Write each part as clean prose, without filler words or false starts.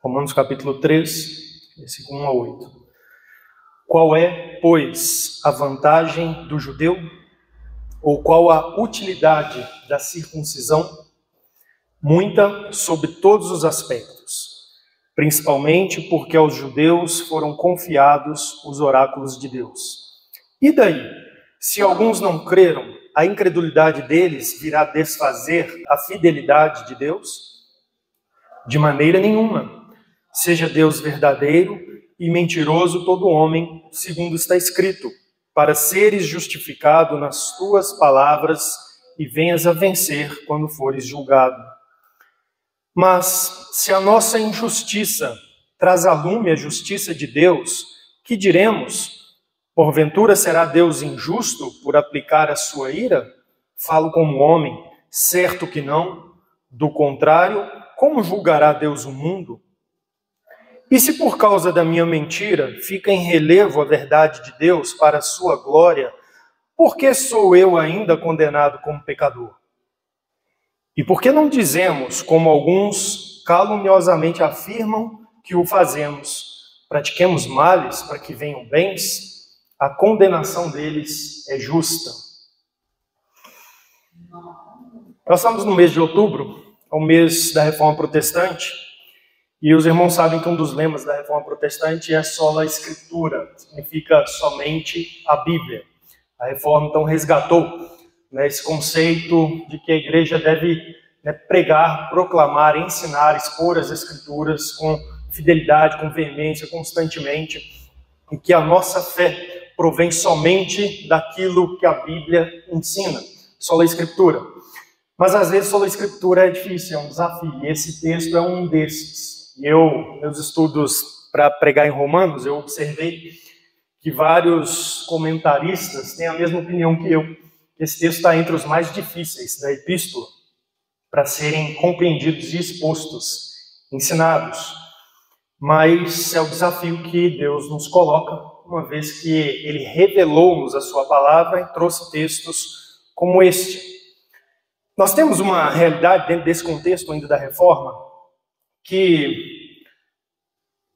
Romanos capítulo 3, versículo 1 a 8. Qual é, pois, a vantagem do judeu? Ou qual a utilidade da circuncisão? Muita sobre todos os aspectos, principalmente porque aos judeus foram confiados os oráculos de Deus. E daí, se alguns não creram, a incredulidade deles virá desfazer a fidelidade de Deus? De maneira nenhuma. Seja Deus verdadeiro e mentiroso todo homem, segundo está escrito, para seres justificado nas tuas palavras e venhas a vencer quando fores julgado. Mas se a nossa injustiça traz à lume a justiça de Deus, que diremos? Porventura será Deus injusto por aplicar a sua ira? Falo como homem, certo que não. Do contrário, como julgará Deus o mundo? E se por causa da minha mentira fica em relevo a verdade de Deus para a sua glória, por que sou eu ainda condenado como pecador? E por que não dizemos, como alguns caluniosamente afirmam, que o fazemos? Pratiquemos males para que venham bens? A condenação deles é justa. Nós estamos no mês de outubro, é o mês da Reforma Protestante, e os irmãos sabem que um dos lemas da Reforma Protestante é sola Escritura, significa somente a Bíblia. A Reforma, então, resgatou esse conceito de que a igreja deve pregar, proclamar, ensinar, expor as Escrituras com fidelidade, com veemência, constantemente, e que a nossa fé provém somente daquilo que a Bíblia ensina, sola Escritura. Mas às vezes sola Escritura é difícil, é um desafio, e esse texto é um desses. Meus estudos para pregar em Romanos, eu observei que vários comentaristas têm a mesma opinião que eu. Esse texto está entre os mais difíceis da epístola para serem compreendidos e expostos, ensinados. Mas é o desafio que Deus nos coloca, uma vez que Ele revelou-nos a sua palavra e trouxe textos como este. Nós temos uma realidade dentro desse contexto ainda da Reforma, que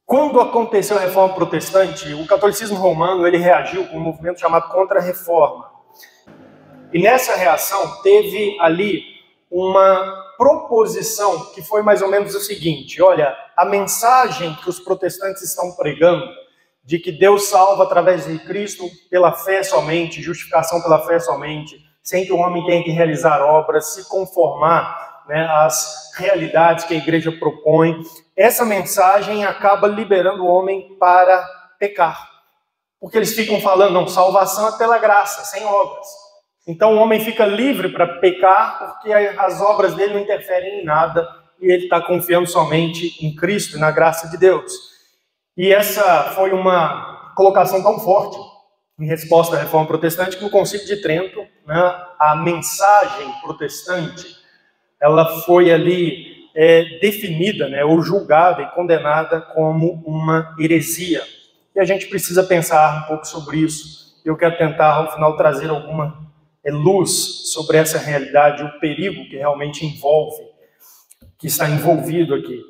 quando aconteceu a Reforma Protestante, o catolicismo romano ele reagiu com um movimento chamado Contra-Reforma. E nessa reação teve ali uma proposição que foi mais ou menos o seguinte: olha, a mensagem que os protestantes estão pregando, de que Deus salva através de Cristo pela fé somente, justificação pela fé somente, sem que o homem tenha que realizar obras, se conformar às realidades que a igreja propõe, essa mensagem acaba liberando o homem para pecar. Porque eles ficam falando, não, salvação é pela graça, sem obras. Então o homem fica livre para pecar porque as obras dele não interferem em nada e ele está confiando somente em Cristo e na graça de Deus. E essa foi uma colocação tão forte em resposta à Reforma Protestante que no Concílio de Trento, a mensagem protestante ela foi ali definida, ou julgada e condenada como uma heresia. E a gente precisa pensar um pouco sobre isso. Eu quero tentar, ao final, trazer alguma luz sobre essa realidade, o perigo que realmente envolve, que está envolvido aqui.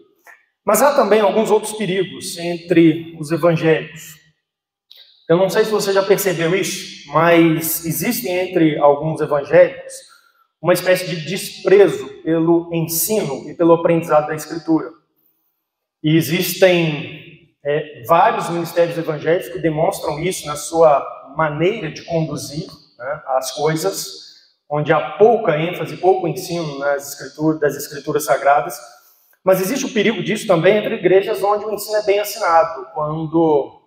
Mas há também alguns outros perigos entre os evangélicos. Eu não sei se você já percebeu isso, mas existem entre alguns evangélicos uma espécie de desprezo pelo ensino e pelo aprendizado da Escritura. E existem vários ministérios evangélicos que demonstram isso na sua maneira de conduzir as coisas, onde há pouca ênfase, pouco ensino das Escrituras Sagradas. Mas existe o perigo disso também entre igrejas onde o ensino é bem ensinado, quando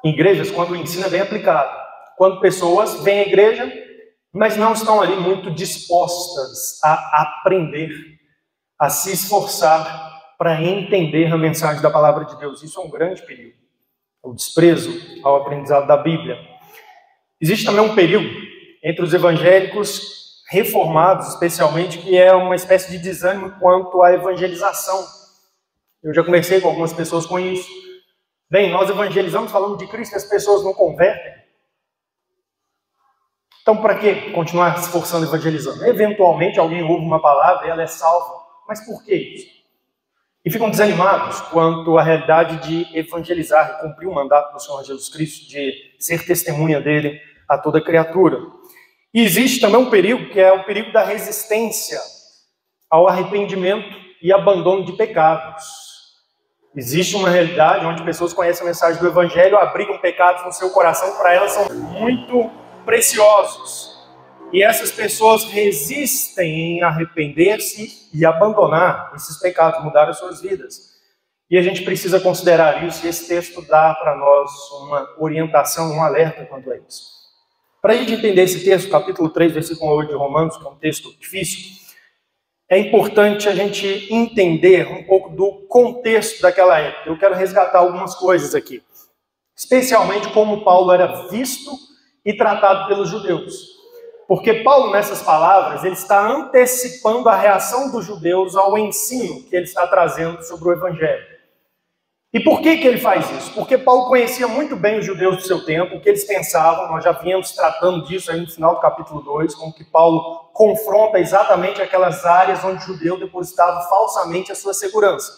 o ensino é bem aplicado. Quando pessoas vêm à igreja, mas não estão ali muito dispostas a aprender, a se esforçar para entender a mensagem da palavra de Deus. Isso é um grande perigo, o desprezo ao aprendizado da Bíblia. Existe também um perigo entre os evangélicos reformados, especialmente, que é uma espécie de desânimo quanto à evangelização. Eu já conversei com algumas pessoas com isso. Bem, nós evangelizamos falando de Cristo e as pessoas não convertem. Então, para que continuar se esforçando evangelizando? Eventualmente, alguém ouve uma palavra e ela é salva. Mas por que isso? e ficam desanimados quanto à realidade de evangelizar e cumprir o mandato do Senhor Jesus Cristo, de ser testemunha dele a toda criatura. E existe também um perigo, que é o perigo da resistência ao arrependimento e abandono de pecados. Existe uma realidade onde pessoas conhecem a mensagem do Evangelho, abrigam pecados no seu coração, para elas são muito preciosos. E essas pessoas resistem em arrepender-se e abandonar esses pecados, mudar as suas vidas. E a gente precisa considerar isso, e esse texto dá para nós uma orientação, um alerta quanto a isso. Para a gente entender esse texto, capítulo 3, versículo 8 de Romanos, que é um texto difícil, é importante a gente entender um pouco do contexto daquela época. Eu quero resgatar algumas coisas aqui. Especialmente como Paulo era visto e tratado pelos judeus. Porque Paulo, nessas palavras, ele está antecipando a reação dos judeus ao ensino que ele está trazendo sobre o Evangelho. E por que ele faz isso? Porque Paulo conhecia muito bem os judeus do seu tempo, o que eles pensavam. Nós já viemos tratando disso aí no final do capítulo 2, como que Paulo confronta exatamente aquelas áreas onde o judeu depositava falsamente a sua segurança.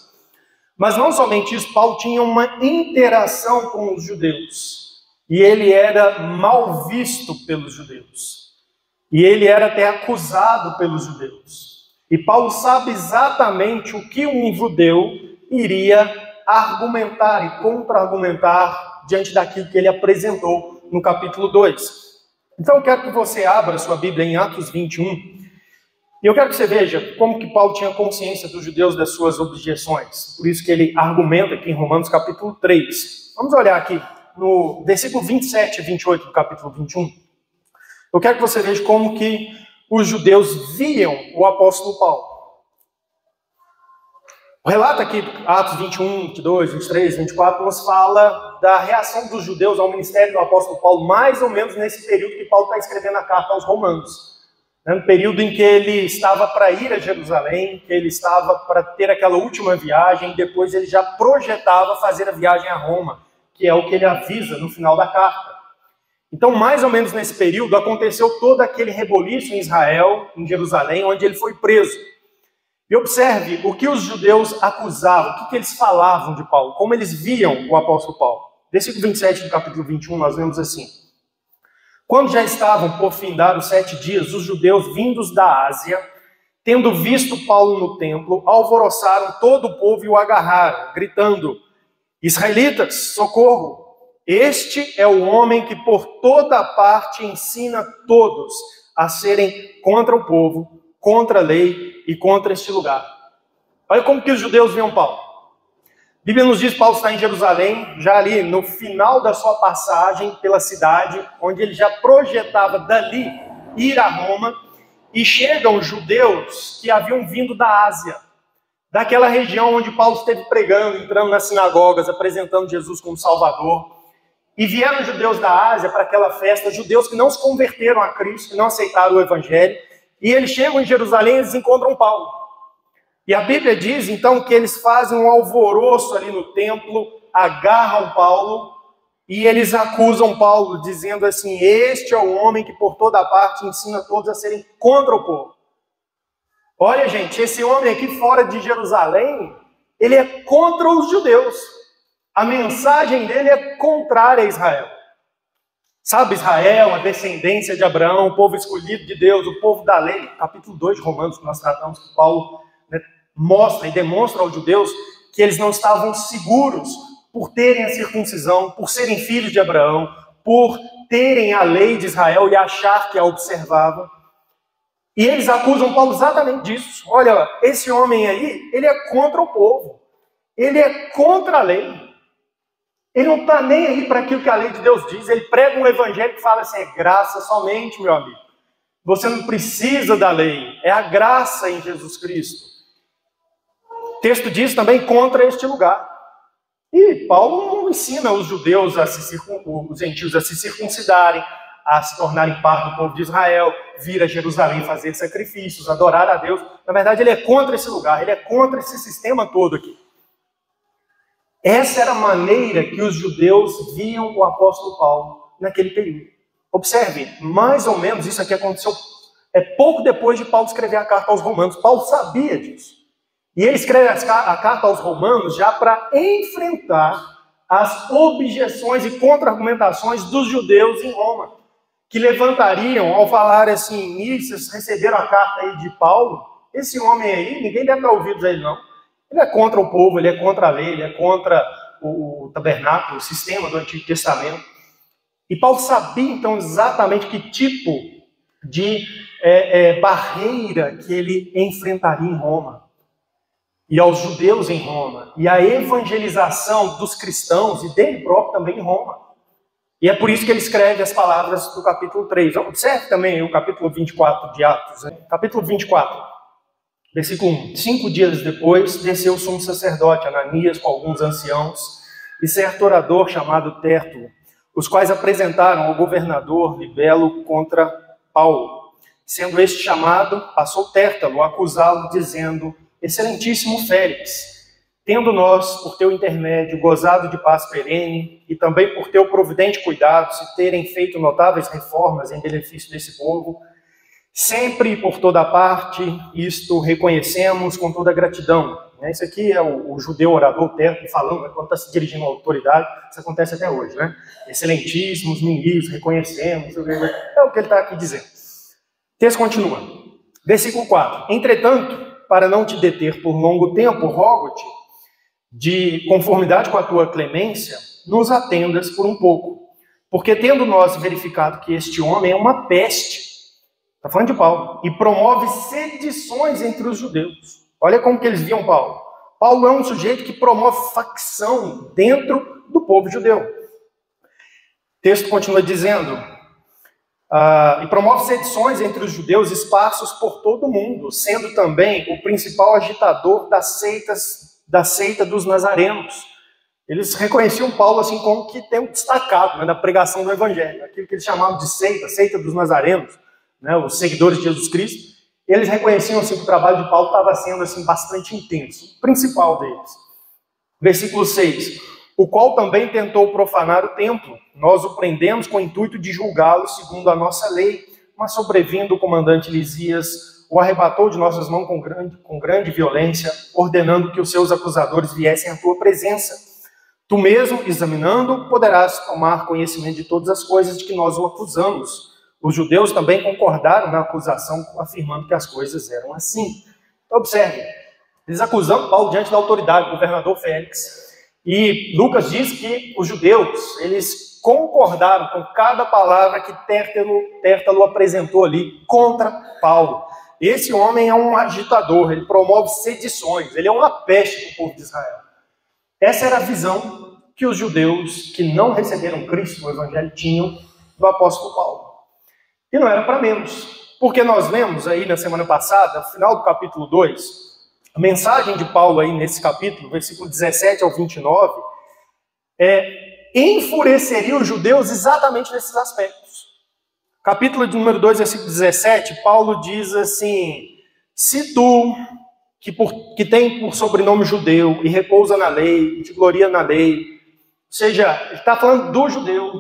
Mas não somente isso, Paulo tinha uma interação com os judeus. E ele era mal visto pelos judeus. E ele era até acusado pelos judeus. E Paulo sabe exatamente o que um judeu iria argumentar e contra-argumentar diante daquilo que ele apresentou no capítulo 2. Então eu quero que você abra sua Bíblia em Atos 21, e eu quero que você veja como que Paulo tinha consciência dos judeus das suas objeções. Por isso que ele argumenta aqui em Romanos capítulo 3. Vamos olhar aqui no versículo 27 e 28 do capítulo 21. Eu quero que você veja como que os judeus viam o apóstolo Paulo. O relato aqui, Atos 21, 22, 23, 24, nos fala da reação dos judeus ao ministério do apóstolo Paulo, mais ou menos nesse período que Paulo está escrevendo a carta aos Romanos. No período em que ele estava para ir a Jerusalém, que ele estava para ter aquela última viagem, e depois ele já projetava fazer a viagem a Roma, que é o que ele avisa no final da carta. Então, mais ou menos nesse período, aconteceu todo aquele reboliço em Israel, em Jerusalém, onde ele foi preso. E observe o que os judeus acusavam, o que eles falavam de Paulo, como eles viam o apóstolo Paulo. Versículo 27 do capítulo 21, nós vemos assim: quando já estavam por findar os 7 dias, os judeus vindos da Ásia, tendo visto Paulo no templo, alvoroçaram todo o povo e o agarraram, gritando: israelitas, socorro! Este é o homem que por toda parte ensina todos a serem contra o povo, contra a lei e contra este lugar. Olha como que os judeus viam Paulo. A Bíblia nos diz que Paulo está em Jerusalém, já ali no final da sua passagem pela cidade, onde ele já projetava dali ir a Roma, e chegam judeus que haviam vindo da Ásia, daquela região onde Paulo esteve pregando, entrando nas sinagogas, apresentando Jesus como Salvador. E vieram judeus da Ásia para aquela festa, judeus que não se converteram a Cristo, que não aceitaram o Evangelho, e eles chegam em Jerusalém e eles encontram Paulo. E a Bíblia diz, então, que eles fazem um alvoroço ali no templo, agarram Paulo, e eles acusam Paulo, dizendo assim: este é o homem que por toda parte ensina todos a serem contra o povo. Olha, gente, esse homem aqui fora de Jerusalém, ele é contra os judeus. A mensagem dele é contrária a Israel. Sabe, Israel, a descendência de Abraão, o povo escolhido de Deus, o povo da lei. Capítulo 2 de Romanos, que nós tratamos, que Paulo mostra e demonstra aos judeus que eles não estavam seguros por terem a circuncisão, por serem filhos de Abraão, por terem a lei de Israel e achar que a observavam. E eles acusam Paulo exatamente disso. Olha, esse homem aí, ele é contra o povo. Ele é contra a lei. Ele não está nem aí para aquilo que a lei de Deus diz. Ele prega um evangelho que fala assim: é graça somente, meu amigo. Você não precisa da lei. É a graça em Jesus Cristo. O texto diz também contra este lugar. E Paulo não ensina os judeus, os gentios a se circuncidarem, a se tornarem parte do povo de Israel, vir a Jerusalém fazer sacrifícios, adorar a Deus. Na verdade, ele é contra esse lugar, ele é contra esse sistema todo aqui. Essa era a maneira que os judeus viam o apóstolo Paulo naquele período. Observe, mais ou menos isso aqui aconteceu pouco depois de Paulo escrever a carta aos Romanos. Paulo sabia disso. E ele escreve a carta aos Romanos já para enfrentar as objeções e contra-argumentações dos judeus em Roma, que levantariam ao falar assim: vocês receberam a carta aí de Paulo? Esse homem aí, ninguém deve dar ouvidos a ele não. Ele é contra o povo, ele é contra a lei, ele é contra o tabernáculo, o sistema do Antigo Testamento. E Paulo sabia então exatamente que tipo de barreira que ele enfrentaria em Roma. E aos judeus em Roma, e a evangelização dos cristãos e dele próprio também em Roma. E é por isso que ele escreve as palavras do capítulo 3. Observe também o capítulo 24 de Atos. Capítulo 24, versículo 1. 5 dias depois, desceu o sumo sacerdote Ananias com alguns anciãos e certo orador chamado Tértulo, os quais apresentaram ao governador Libelo contra Paulo. Sendo este chamado, passou Tértulo a acusá-lo, dizendo: Excelentíssimo Félix, tendo nós, por teu intermédio, gozado de paz perene, e também por teu providente cuidado, se terem feito notáveis reformas em benefício desse povo, sempre e por toda parte, isto reconhecemos com toda gratidão. Isso aqui é o judeu orador Tértulo falando, quando está se dirigindo à autoridade, isso acontece até hoje, né? Excelentíssimos ministros, reconhecemos, é o que ele está aqui dizendo. O texto continua, versículo 4. Entretanto, para não te deter por longo tempo, rogo-te, de conformidade com a tua clemência, nos atendas por um pouco. Porque tendo nós verificado que este homem é uma peste, está falando de Paulo, e promove sedições entre os judeus. Olha como que eles viam Paulo. Paulo é um sujeito que promove facção dentro do povo judeu. O texto continua dizendo: e promove sedições entre os judeus esparsos por todo o mundo, sendo também o principal agitador da seita dos nazarenos. Eles reconheciam Paulo assim como que tem um destacado, né, da pregação do evangelho, aquilo que eles chamavam de seita dos nazarenos, né, os seguidores de Jesus Cristo. Eles reconheciam assim, que o trabalho de Paulo estava sendo assim, bastante intenso, o principal deles. Versículo 6. O qual também tentou profanar o templo. Nós o prendemos com o intuito de julgá-lo segundo a nossa lei, mas sobrevindo o comandante Lisias, o arrebatou de nossas mãos com grande violência, ordenando que os seus acusadores viessem à tua presença. Tu mesmo, examinando, poderás tomar conhecimento de todas as coisas de que nós o acusamos. Os judeus também concordaram na acusação, afirmando que as coisas eram assim. Então, observe, eles acusam Paulo diante da autoridade, do governador Félix. E Lucas diz que os judeus, eles concordaram com cada palavra que Tértulo apresentou ali contra Paulo. Esse homem é um agitador, ele promove sedições, ele é uma peste para o povo de Israel. Essa era a visão que os judeus que não receberam Cristo no Evangelho tinham do apóstolo Paulo. E não era para menos, porque nós lemos aí na semana passada, no final do capítulo 2, a mensagem de Paulo aí nesse capítulo, versículo 17 ao 29, enfureceria os judeus exatamente nesses aspectos. Capítulo de número 2, versículo 17, Paulo diz assim: se tu, que tem por sobrenome judeu, e repousa na lei, e te gloria na lei, ou seja, ele está falando do judeu,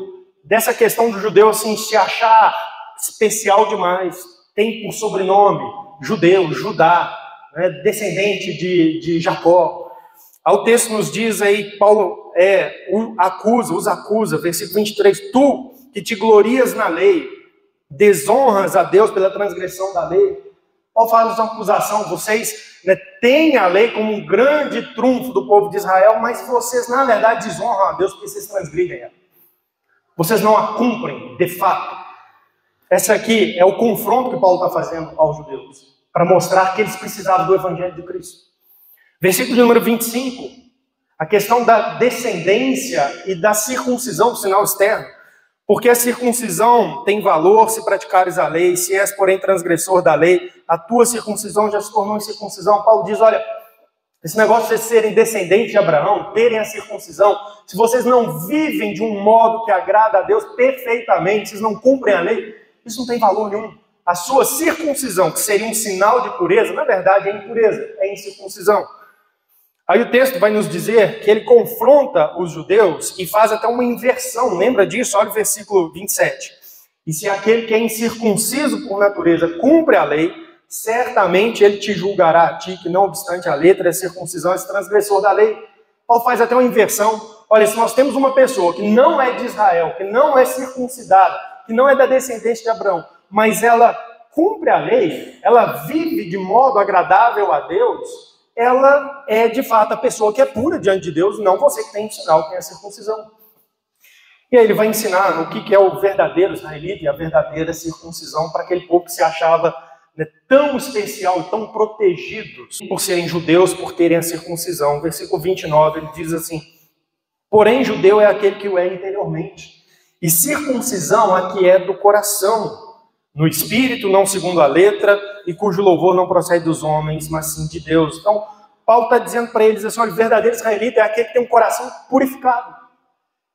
dessa questão do judeu assim, se achar especial demais, tem por sobrenome judeu, Judá, né, descendente de Jacó. Aí o texto nos diz aí, Paulo os acusa, versículo 23, tu que te glorias na lei, desonras a Deus pela transgressão da lei. Paulo faz uma acusação, vocês, né, têm a lei como um grande trunfo do povo de Israel, mas vocês na verdade desonram a Deus porque vocês transgridem ela. Vocês não a cumprem de fato. Essa aqui é o confronto que Paulo está fazendo aos judeus, para mostrar que eles precisavam do Evangelho de Cristo. Versículo número 25, a questão da descendência e da circuncisão do sinal externo. Porque a circuncisão tem valor se praticares a lei, se és, porém, transgressor da lei, a tua circuncisão já se tornou incircuncisão. Paulo diz, olha, esse negócio de vocês serem descendentes de Abraão, terem a circuncisão, se vocês não vivem de um modo que agrada a Deus perfeitamente, vocês não cumprem a lei, isso não tem valor nenhum. A sua circuncisão, que seria um sinal de pureza, na verdade é impureza, é incircuncisão. Aí o texto vai nos dizer que ele confronta os judeus e faz até uma inversão. Lembra disso? Olha o versículo 27. E se aquele que é incircunciso por natureza cumpre a lei, certamente ele te julgará a ti, que não obstante a letra, a circuncisão, és transgressor da lei. Paulo faz até uma inversão. Olha, se nós temos uma pessoa que não é de Israel, que não é circuncidada, que não é da descendência de Abraão, mas ela cumpre a lei, ela vive de modo agradável a Deus, ela é de fato a pessoa que é pura diante de Deus, não você que tem que ensinar o que é a circuncisão. E aí ele vai ensinar o que é o verdadeiro israelita e a verdadeira circuncisão para aquele povo que se achava, né, tão especial e tão protegidos por serem judeus, por terem a circuncisão. Versículo 29, ele diz assim: porém judeu é aquele que o é interiormente, e circuncisão a que é do coração, no espírito, não segundo a letra, e cujo louvor não procede dos homens, mas sim de Deus. Então, Paulo está dizendo para eles assim: olha, o verdadeiro israelita é aquele que tem um coração purificado.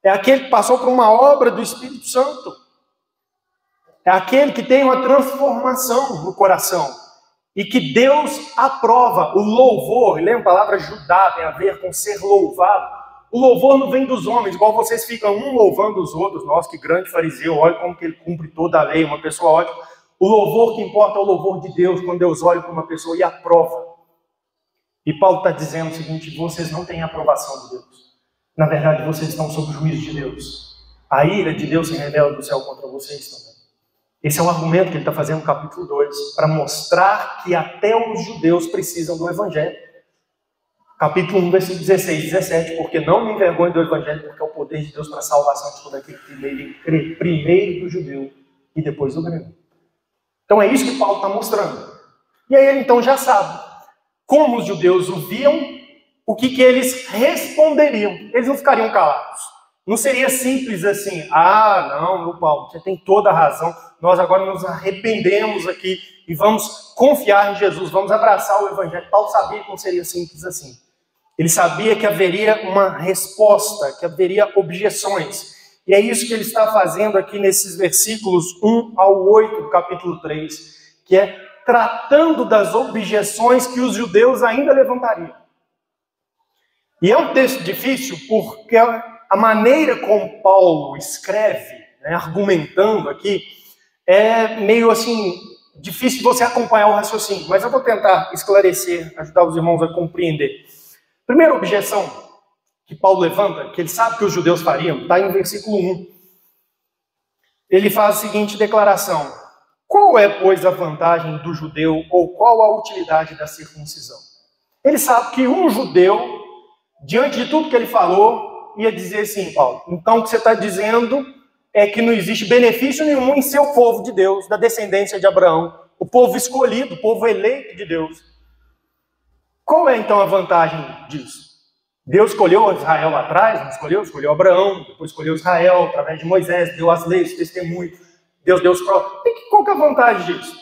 É aquele que passou por uma obra do Espírito Santo. É aquele que tem uma transformação no coração. E que Deus aprova o louvor. Lembra a palavra Judá tem a ver com ser louvado. O louvor não vem dos homens, igual vocês ficam um louvando os outros. Nossa, que grande fariseu, olha como que ele cumpre toda a lei, uma pessoa ótima. O louvor que importa é o louvor de Deus, quando Deus olha para uma pessoa e aprova. E Paulo está dizendo o seguinte: vocês não têm a aprovação de Deus. Na verdade, vocês estão sob o juízo de Deus. A ira de Deus se revela do céu contra vocês também. Esse é o argumento que ele está fazendo no capítulo 2, para mostrar que até os judeus precisam do Evangelho. Capítulo 1, versículo 16 e 17, porque não me envergonho do Evangelho, porque é o poder de Deus para a salvação de todo aquele que nele crê, primeiro do judeu e depois do grego. Então é isso que Paulo está mostrando. E aí ele então já sabe como os judeus o viam, o que eles responderiam. Eles não ficariam calados. Não seria simples assim: ah, não, meu Paulo, você tem toda a razão, nós agora nos arrependemos aqui e vamos confiar em Jesus, vamos abraçar o Evangelho. Paulo sabia que não seria simples assim. Ele sabia que haveria uma resposta, que haveria objeções. E é isso que ele está fazendo aqui nesses versículos 1 ao 8 do capítulo 3, que é tratando das objeções que os judeus ainda levantariam. E é um texto difícil porque a maneira como Paulo escreve, né, argumentando aqui, é meio assim, difícil você acompanhar o raciocínio, mas eu vou tentar esclarecer, ajudar os irmãos a compreender. Primeira objeção que Paulo levanta, que ele sabe que os judeus fariam, está em versículo 1. Ele faz a seguinte declaração: qual é, pois, a vantagem do judeu, ou qual a utilidade da circuncisão? Ele sabe que um judeu, diante de tudo que ele falou, ia dizer assim: Paulo, então o que você está dizendo é que não existe benefício nenhum em ser o povo de Deus, da descendência de Abraão, o povo escolhido, o povo eleito de Deus. Qual é então a vantagem disso? Deus escolheu Israel lá atrás, não escolheu? Escolheu Abraão, depois escolheu Israel através de Moisés, deu as leis, testemunho, Deus deu os provas. Qual que é a vantagem disso?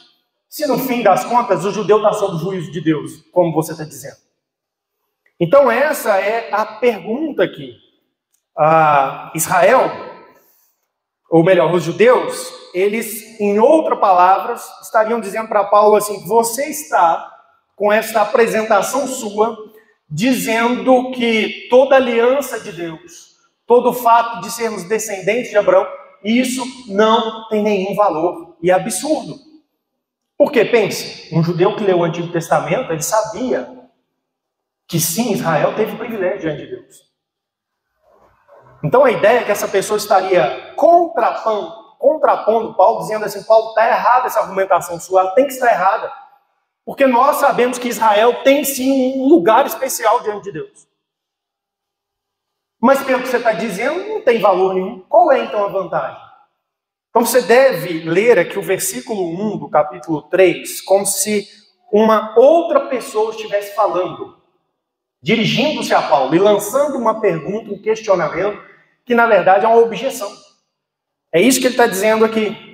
Se no fim das contas o judeu está sob o juízo de Deus, como você está dizendo. Então essa é a pergunta aqui. Israel, ou melhor, os judeus, eles, em outras palavras, estariam dizendo para Paulo assim: você está com esta apresentação sua, dizendo que toda aliança de Deus, todo o fato de sermos descendentes de Abraão, isso não tem nenhum valor e é absurdo. Porque, pense, um judeu que leu o Antigo Testamento, ele sabia que sim, Israel teve privilégio diante de Deus. Então a ideia é que essa pessoa estaria contrapondo Paulo, dizendo assim: Paulo, está errada essa argumentação sua, ela tem que estar errada. Porque nós sabemos que Israel tem sim um lugar especial diante de Deus. Mas pelo que você está dizendo, não tem valor nenhum. Qual é então a vantagem? Então você deve ler aqui o versículo 1 do capítulo 3, como se uma outra pessoa estivesse falando, dirigindo-se a Paulo e lançando uma pergunta, um questionamento, que na verdade é uma objeção. É isso que ele está dizendo aqui.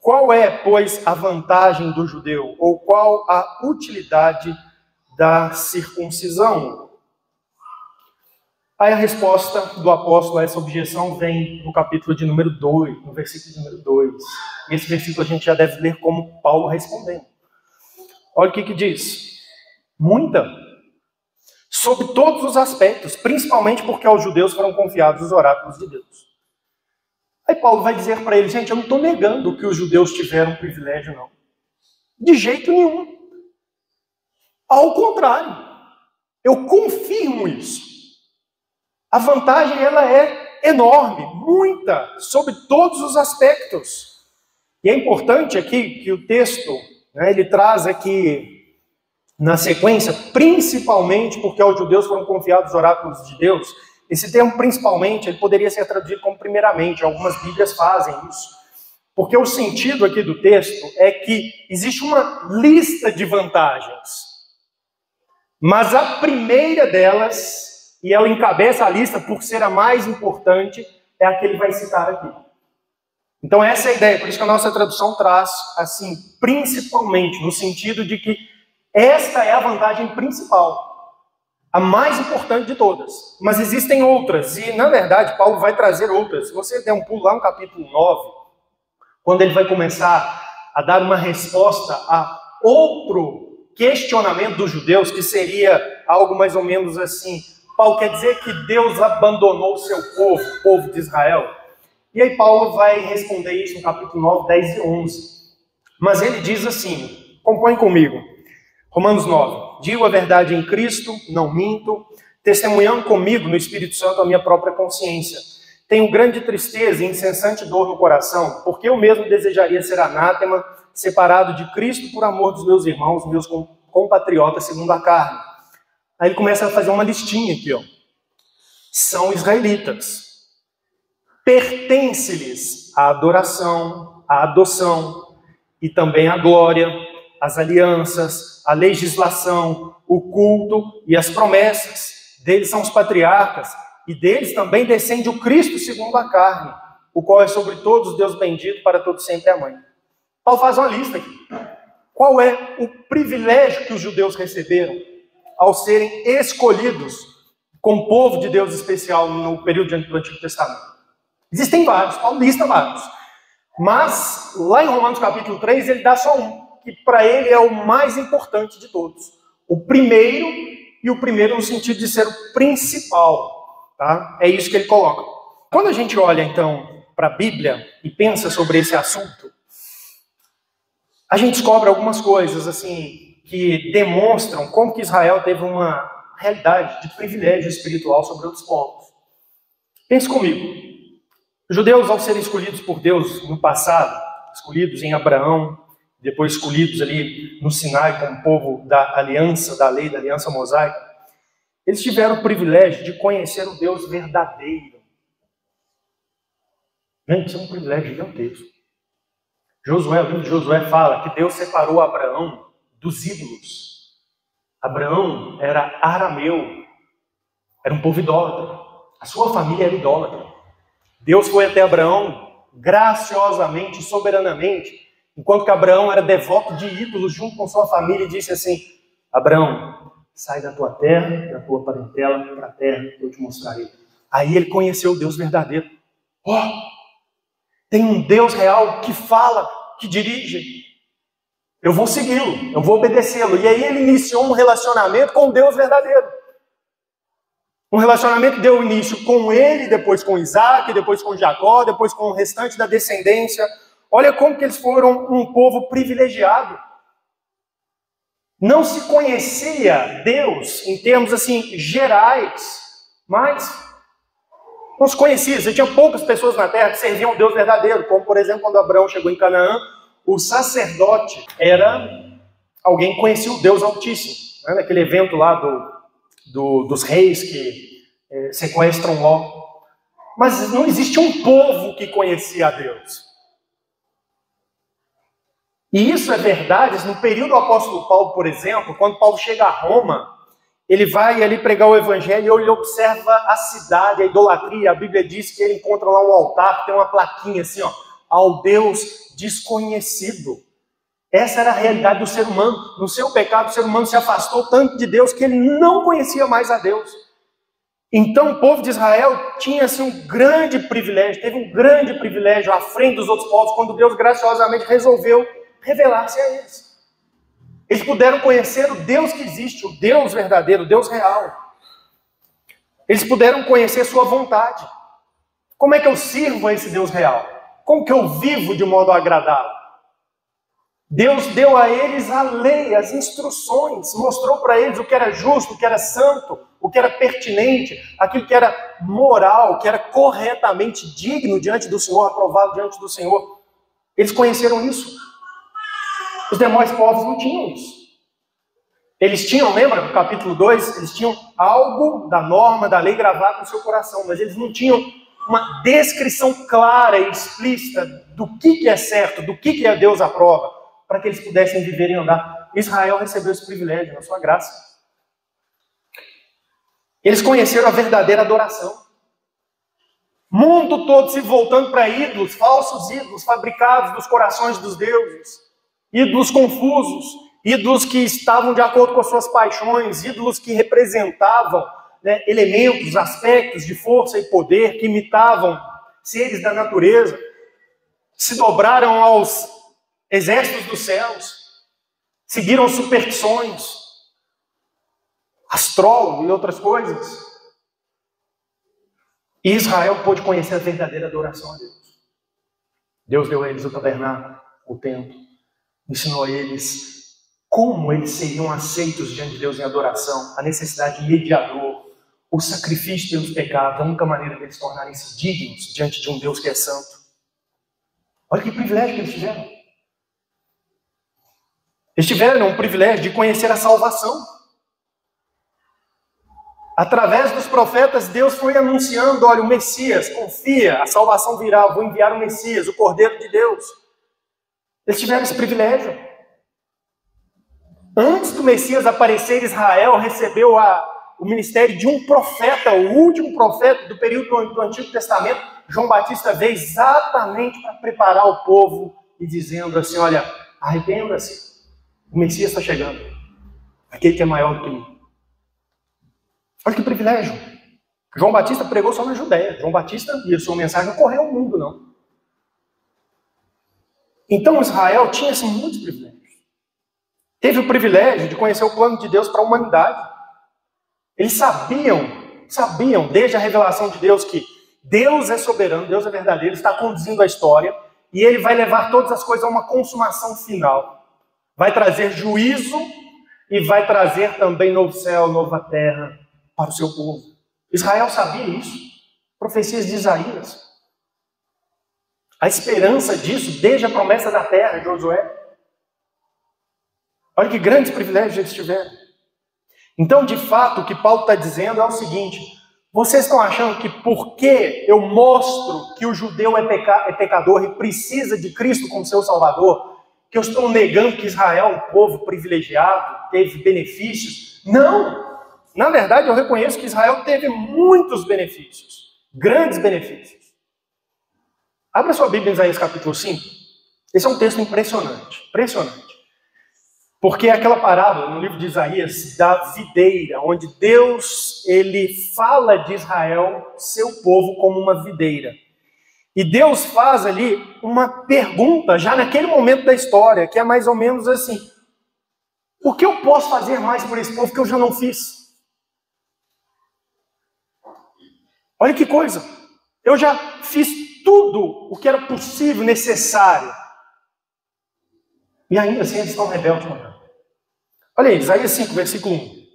Qual é, pois, a vantagem do judeu? Ou qual a utilidade da circuncisão? Aí a resposta do apóstolo a essa objeção vem no capítulo de número 2, no versículo de número 2. Esse versículo a gente já deve ler como Paulo respondendo. Olha o que diz. Muita. Sob todos os aspectos, principalmente porque aos judeus foram confiados os oráculos de Deus. Aí Paulo vai dizer para ele: gente, eu não estou negando que os judeus tiveram privilégio, não. De jeito nenhum. Ao contrário, eu confirmo isso. A vantagem ela é enorme, muita, sobre todos os aspectos. E é importante aqui que o texto, ele traz aqui na sequência, principalmente porque aos judeus foram confiados os oráculos de Deus. Esse termo principalmente, ele poderia ser traduzido como primeiramente, algumas bíblias fazem isso. Porque o sentido aqui do texto é que existe uma lista de vantagens. Mas a primeira delas, e ela encabeça a lista por ser a mais importante, é a que ele vai citar aqui. Então essa é a ideia, por isso que a nossa tradução traz, assim, principalmente, no sentido de que esta é a vantagem principal, a mais importante de todas. Mas existem outras, e na verdade Paulo vai trazer outras. Se você der um pulo lá no capítulo 9, quando ele vai começar a dar uma resposta a outro questionamento dos judeus, que seria algo mais ou menos assim: Paulo quer dizer que Deus abandonou o seu povo, o povo de Israel? E aí Paulo vai responder isso no capítulo 9, 10 e 11. Mas ele diz assim, acompanhe comigo, Romanos 9, digo a verdade em Cristo, não minto, testemunhando comigo no Espírito Santo a minha própria consciência. Tenho grande tristeza e incessante dor no coração, porque eu mesmo desejaria ser anátema, separado de Cristo por amor dos meus irmãos, meus compatriotas segundo a carne. Aí ele começa a fazer uma listinha aqui, ó. São israelitas. Pertence-lhes a adoração, a adoção e também a glória, as alianças, a legislação, o culto e as promessas. Deles são os patriarcas e deles também descende o Cristo segundo a carne, o qual é sobre todos Deus bendito para todo sempre. Amém. Paulo faz uma lista aqui. Qual é o privilégio que os judeus receberam ao serem escolhidos como povo de Deus especial no período do Antigo Testamento? Existem vários, Paulo lista vários. Mas, lá em Romanos capítulo 3, ele dá só um, que para ele é o mais importante de todos. O primeiro, e o primeiro no sentido de ser o principal. Tá? É isso que ele coloca. Quando a gente olha, então, para a Bíblia e pensa sobre esse assunto, a gente descobre algumas coisas, assim, que demonstram como que Israel teve uma realidade de privilégio espiritual sobre outros povos. Pense comigo. Os judeus, ao serem escolhidos por Deus no passado, escolhidos em Abraão, depois escolhidos ali no Sinai como povo da aliança, da lei, da aliança mosaica, eles tiveram o privilégio de conhecer o Deus verdadeiro. Isso é um privilégio gigantesco. Josué, o livro de Josué fala que Deus separou Abraão dos ídolos. Abraão era arameu, era um povo idólatra. A sua família era idólatra. Deus foi até Abraão graciosamente, soberanamente, enquanto que Abraão era devoto de ídolos junto com sua família, e disse assim: Abraão, sai da tua terra, da tua parentela, para a terra que eu te mostrarei. Aí ele conheceu o Deus verdadeiro. Tem um Deus real que fala, que dirige. Eu vou segui-lo, eu vou obedecê-lo. E aí ele iniciou um relacionamento com o Deus verdadeiro. Um relacionamento que deu início com ele, depois com Isaac, depois com Jacó, depois com o restante da descendência. Olha como que eles foram um povo privilegiado. Não se conhecia Deus em termos assim gerais, mas não se conhecia. Você tinha poucas pessoas na terra que serviam ao Deus verdadeiro, como por exemplo quando Abraão chegou em Canaã, o sacerdote era alguém que conhecia o Deus Altíssimo, né? Naquele evento lá dos reis que sequestram Ló. Mas não existia um povo que conhecia a Deus. E isso é verdade no período do apóstolo Paulo, por exemplo, quando Paulo chega a Roma, ele vai ali pregar o evangelho e ele observa a cidade, a idolatria. A Bíblia diz que ele encontra lá um altar que tem uma plaquinha assim, ó, ao Deus desconhecido. Essa era a realidade do ser humano. No seu pecado, o ser humano se afastou tanto de Deus que ele não conhecia mais a Deus. Então o povo de Israel tinha assim, um grande privilégio, teve um grande privilégio à frente dos outros povos, quando Deus graciosamente resolveu revelar-se a eles. Eles puderam conhecer o Deus que existe, o Deus verdadeiro, o Deus real. Eles puderam conhecer sua vontade. Como é que eu sirvo a esse Deus real? Como que eu vivo de modo agradável? Deus deu a eles a lei, as instruções, mostrou para eles o que era justo, o que era santo, o que era pertinente, aquilo que era moral, que era corretamente digno diante do Senhor, aprovado diante do Senhor. Eles conheceram isso. Os demais povos não tinham isso. Eles tinham, lembra, no capítulo 2, eles tinham algo da norma, da lei gravado no seu coração, mas eles não tinham uma descrição clara e explícita do que é certo, do que Deus aprova, para que eles pudessem viver e andar. Israel recebeu esse privilégio na sua graça. Eles conheceram a verdadeira adoração. Mundo todo se voltando para ídolos, falsos ídolos, fabricados dos corações dos deuses. Ídolos confusos, ídolos que estavam de acordo com as suas paixões, ídolos que representavam, elementos, aspectos de força e poder, que imitavam seres da natureza, se dobraram aos exércitos dos céus, seguiram superstições, astrólogo e outras coisas. E Israel pôde conhecer a verdadeira adoração a Deus. Deus deu a eles o tabernáculo, o templo, ensinou a eles como eles seriam aceitos diante de Deus em adoração, a necessidade de mediador, o sacrifício pelos pecados, a única maneira deles tornarem-se dignos diante de um Deus que é santo. Olha que privilégio que eles tiveram. Eles tiveram o privilégio de conhecer a salvação. Através dos profetas, Deus foi anunciando, olha, o Messias, confia, a salvação virá, eu vou enviar o Messias, o Cordeiro de Deus. Eles tiveram esse privilégio. Antes do Messias aparecer, Israel recebeu o ministério de um profeta, o último profeta do período do Antigo Testamento. João Batista veio exatamente para preparar o povo e dizendo assim, olha, arrependa-se. O Messias está chegando. Aquele que é maior do que mim. Olha que privilégio. João Batista pregou só na Judéia. João Batista e a sua mensagem não correu ao mundo, não. Então Israel tinha muitos privilégios. Teve o privilégio de conhecer o plano de Deus para a humanidade. Eles sabiam desde a revelação de Deus que Deus é soberano, Deus é verdadeiro, está conduzindo a história e Ele vai levar todas as coisas a uma consumação final. Vai trazer juízo e vai trazer também novo céu, nova terra para o seu povo. Israel sabia isso. Profecias de Isaías. A esperança disso desde a promessa da terra de Josué. Olha que grandes privilégios eles tiveram. Então, de fato, o que Paulo está dizendo é o seguinte: vocês estão achando que porque eu mostro que o judeu é pecador e precisa de Cristo como seu Salvador, que eu estou negando que Israel é um povo privilegiado, teve benefícios? Não! Na verdade, eu reconheço que Israel teve muitos benefícios, grandes benefícios. Abra sua Bíblia em Isaías capítulo 5. Esse é um texto impressionante, impressionante. Porque é aquela parábola no livro de Isaías da videira, onde Deus ele fala de Israel, seu povo, como uma videira. E Deus faz ali uma pergunta, já naquele momento da história, que é mais ou menos assim: o que eu posso fazer mais por esse povo que eu já não fiz? Olha que coisa, eu já fiz tudo o que era possível, necessário. E ainda assim eles estão rebeldes contra mim. Olha aí, Isaías 5, versículo 1.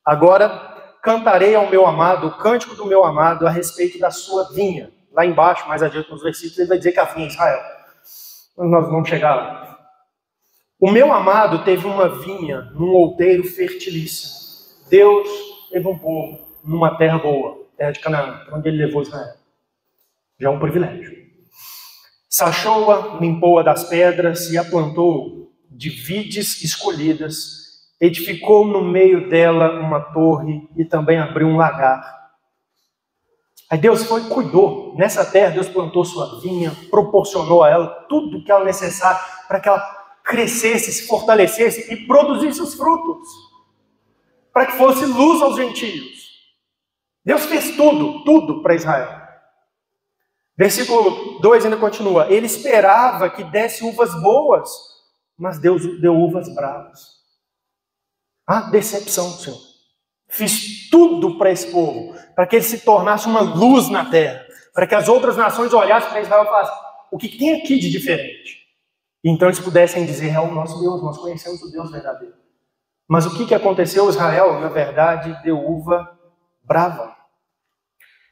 Agora cantarei ao meu amado o cântico do meu amado a respeito da sua vinha. Lá embaixo, mais adiante nos versículos, ele vai dizer que a vinha é Israel. Nós vamos chegar lá. O meu amado teve uma vinha num outeiro fertilíssimo. Deus teve um povo numa terra boa, terra de Canaã, onde ele levou Israel. Já é um privilégio. Sachou-a, limpou-a das pedras e a plantou de vides escolhidas. Edificou no meio dela uma torre e também abriu um lagar. Aí Deus foi e cuidou. Nessa terra, Deus plantou sua vinha, proporcionou a ela tudo o que era necessário para que ela crescesse, se fortalecesse e produzisse os frutos. Para que fosse luz aos gentios. Deus fez tudo para Israel. Versículo 2 ainda continua. Ele esperava que desse uvas boas, mas Deus deu uvas bravas. Ah, decepção, Senhor. Fiz tudo para esse povo, para que ele se tornasse uma luz na terra, para que as outras nações olhassem para Israel e falassem: o que tem aqui de diferente? E então eles pudessem dizer, é o nosso Deus, nós conhecemos o Deus verdadeiro. Mas o que aconteceu? Israel, na verdade, deu uva brava.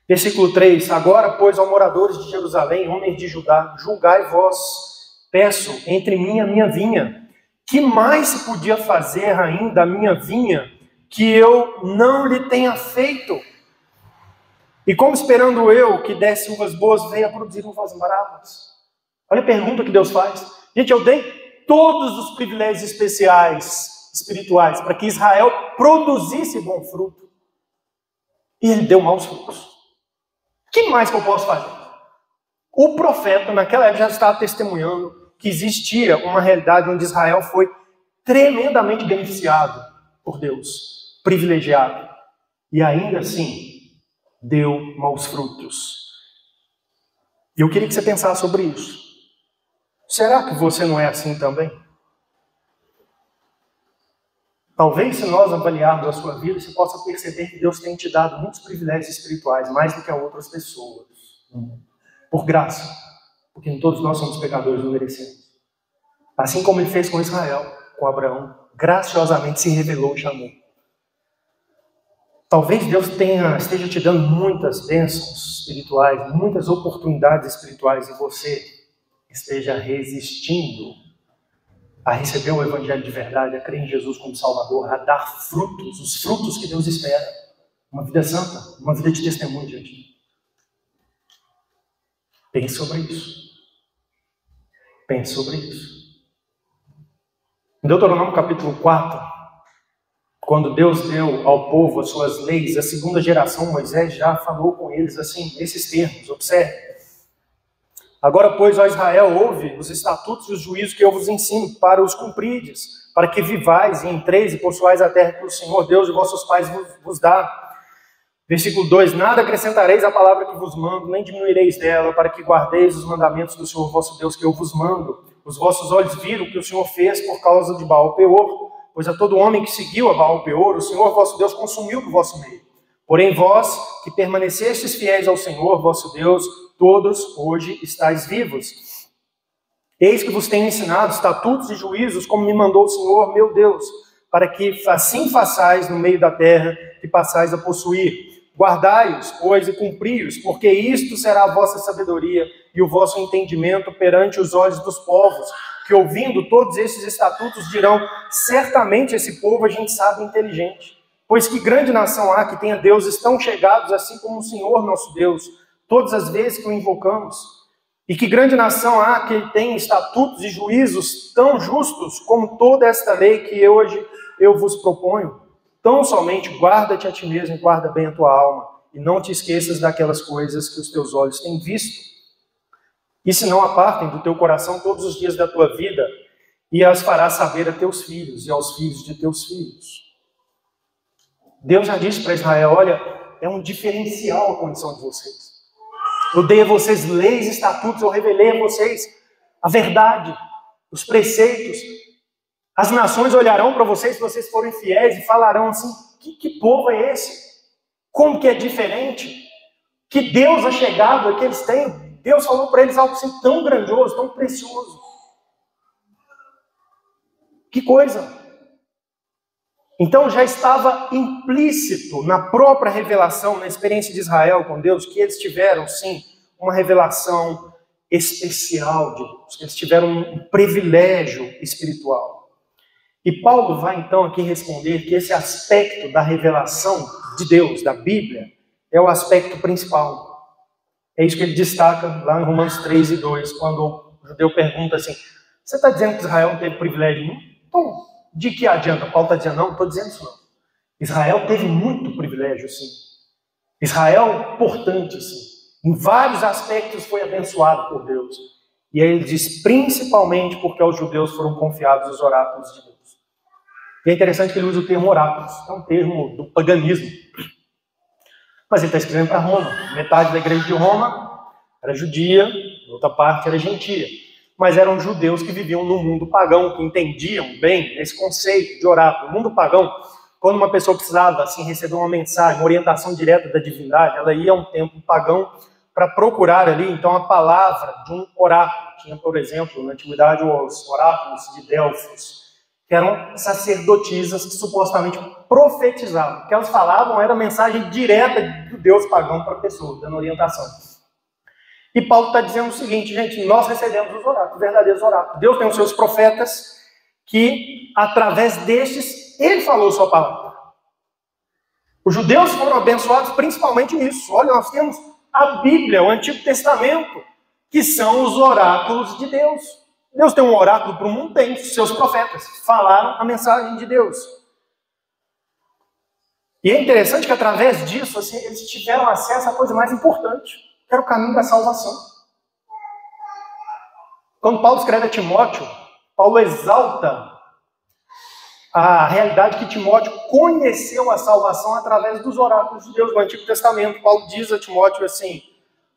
Versículo 3, agora, pois, ó moradores de Jerusalém, homens de Judá, julgai vós, peço, entre mim e a minha vinha. Que mais se podia fazer ainda a minha vinha que eu não lhe tenha feito? E como esperando eu que desse uvas boas, veio a produzir uvas bravas. Olha a pergunta que Deus faz. Gente, eu dei todos os privilégios espirituais, para que Israel produzisse bom fruto. E ele deu maus frutos. O que mais que eu posso fazer? O profeta, naquela época, já estava testemunhando que existia uma realidade onde Israel foi tremendamente beneficiado por Deus, privilegiado. E ainda assim, deu maus frutos. E eu queria que você pensasse sobre isso. Será que você não é assim também? Talvez, se nós avaliarmos a sua vida, você possa perceber que Deus tem te dado muitos privilégios espirituais, mais do que a outras pessoas. Por graça. Porque todos nós somos pecadores, não merecemos. Assim como ele fez com Israel, com Abraão, graciosamente se revelou e chamou. Talvez Deus esteja te dando muitas bênçãos espirituais, muitas oportunidades espirituais, e você esteja resistindo a receber o Evangelho de verdade, a crer em Jesus como Salvador, a dar frutos, os frutos que Deus espera. Uma vida santa, uma vida de testemunho diante de Deus. Pense sobre isso. Pense sobre isso. Em Deuteronômio capítulo 4, quando Deus deu ao povo as suas leis, a segunda geração, Moisés já falou com eles assim, nesses termos, observe. Agora, pois, ó Israel, ouve os estatutos e os juízos que eu vos ensino, para os cumprides, para que vivais e entreis e possuais a terra que o Senhor Deus de vossos pais vos dá. Versículo 2, nada acrescentareis à palavra que vos mando, nem diminuireis dela, para que guardeis os mandamentos do Senhor vosso Deus que eu vos mando. Os vossos olhos viram o que o Senhor fez por causa de Baal-peor, pois a todo homem que seguiu a Baal-peor, o Senhor vosso Deus consumiu do vosso meio. Porém vós, que permanecestes fiéis ao Senhor vosso Deus, todos hoje estáis vivos. Eis que vos tenho ensinado estatutos e juízos, como me mandou o Senhor, meu Deus, para que assim façais no meio da terra que passais a possuir. Guardai-os, pois, e cumpri-os, porque isto será a vossa sabedoria e o vosso entendimento perante os olhos dos povos, que ouvindo todos esses estatutos dirão, certamente esse povo a gente sabe inteligente. Pois que grande nação há que tenha deuses tão chegados assim como o Senhor nosso Deus, todas as vezes que o invocamos? E que grande nação há que tem estatutos e juízos tão justos como toda esta lei que hoje eu vos proponho? Tão somente guarda-te a ti mesmo e guarda bem a tua alma, e não te esqueças daquelas coisas que os teus olhos têm visto. E se não apartem do teu coração todos os dias da tua vida, e as farás saber a teus filhos e aos filhos de teus filhos. Deus já disse para Israel, olha, é um diferencial a condição de vocês. Eu dei a vocês leis e estatutos, eu revelei a vocês a verdade, os preceitos. As nações olharão para vocês, se vocês forem fiéis, e falarão assim, que povo é esse? Como que é diferente? Que Deus achegado que eles têm? Deus falou para eles algo assim tão grandioso, tão precioso. Que coisa! Então já estava implícito na própria revelação, na experiência de Israel com Deus, que eles tiveram, sim, uma revelação especial de Deus, que eles tiveram um privilégio espiritual. E Paulo vai então aqui responder que esse aspecto da revelação de Deus, da Bíblia, é o aspecto principal. É isso que ele destaca lá em Romanos 3 e 2, quando o judeu pergunta assim, você está dizendo que Israel não teve privilégio nenhum? Então, de que adianta? Paulo está dizendo, não estou dizendo isso não. Israel teve muito privilégio, sim. Israel, importante, sim. Em vários aspectos foi abençoado por Deus. E aí ele diz, principalmente porque aos judeus foram confiados os oráculos de Deus. E é interessante que ele usa o termo oráculos, é um termo do paganismo. Mas ele está escrevendo para Roma. Metade da igreja de Roma era judia, outra parte era gentia. Mas eram judeus que viviam no mundo pagão, que entendiam bem esse conceito de oráculo. No mundo pagão, quando uma pessoa precisava assim, receber uma mensagem, uma orientação direta da divindade, ela ia a um templo pagão para procurar ali, então, a palavra de um oráculo, Tinha, por exemplo, na antiguidade, os oráculos de Delfos, que eram sacerdotisas que supostamente profetizavam. O que elas falavam era mensagem direta do Deus pagão para a pessoa, dando orientação. E Paulo está dizendo o seguinte, gente, nós recebemos os oráculos, verdadeiros oráculos. Deus tem os seus profetas que, através destes, ele falou sua palavra. Os judeus foram abençoados principalmente nisso. Olha, nós temos a Bíblia, o Antigo Testamento, que são os oráculos de Deus. Deus tem um oráculo para o mundo, tem seus profetas, falaram a mensagem de Deus. E é interessante que através disso, assim, eles tiveram acesso à coisa mais importante, que era o caminho da salvação. Quando Paulo escreve a Timóteo, Paulo exalta a realidade que Timóteo conheceu a salvação através dos oráculos de Deus do Antigo Testamento. Paulo diz a Timóteo assim: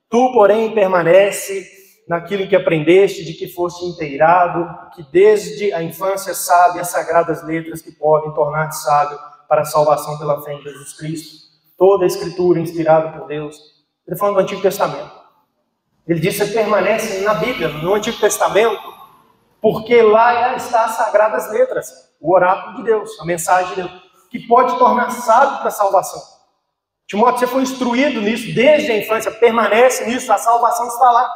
tu, porém, permanece naquilo que aprendeste, de que foste inteirado, que desde a infância sabe as sagradas letras que podem tornar-te sábio para a salvação pela fé em Jesus Cristo. Toda a Escritura inspirada por Deus. Ele falando do Antigo Testamento. Ele diz que você permanece na Bíblia, no Antigo Testamento, porque lá está as sagradas letras, o oráculo de Deus, a mensagem de Deus, que pode tornar sábio para a salvação. Timóteo, você foi instruído nisso desde a infância, permanece nisso, a salvação está lá.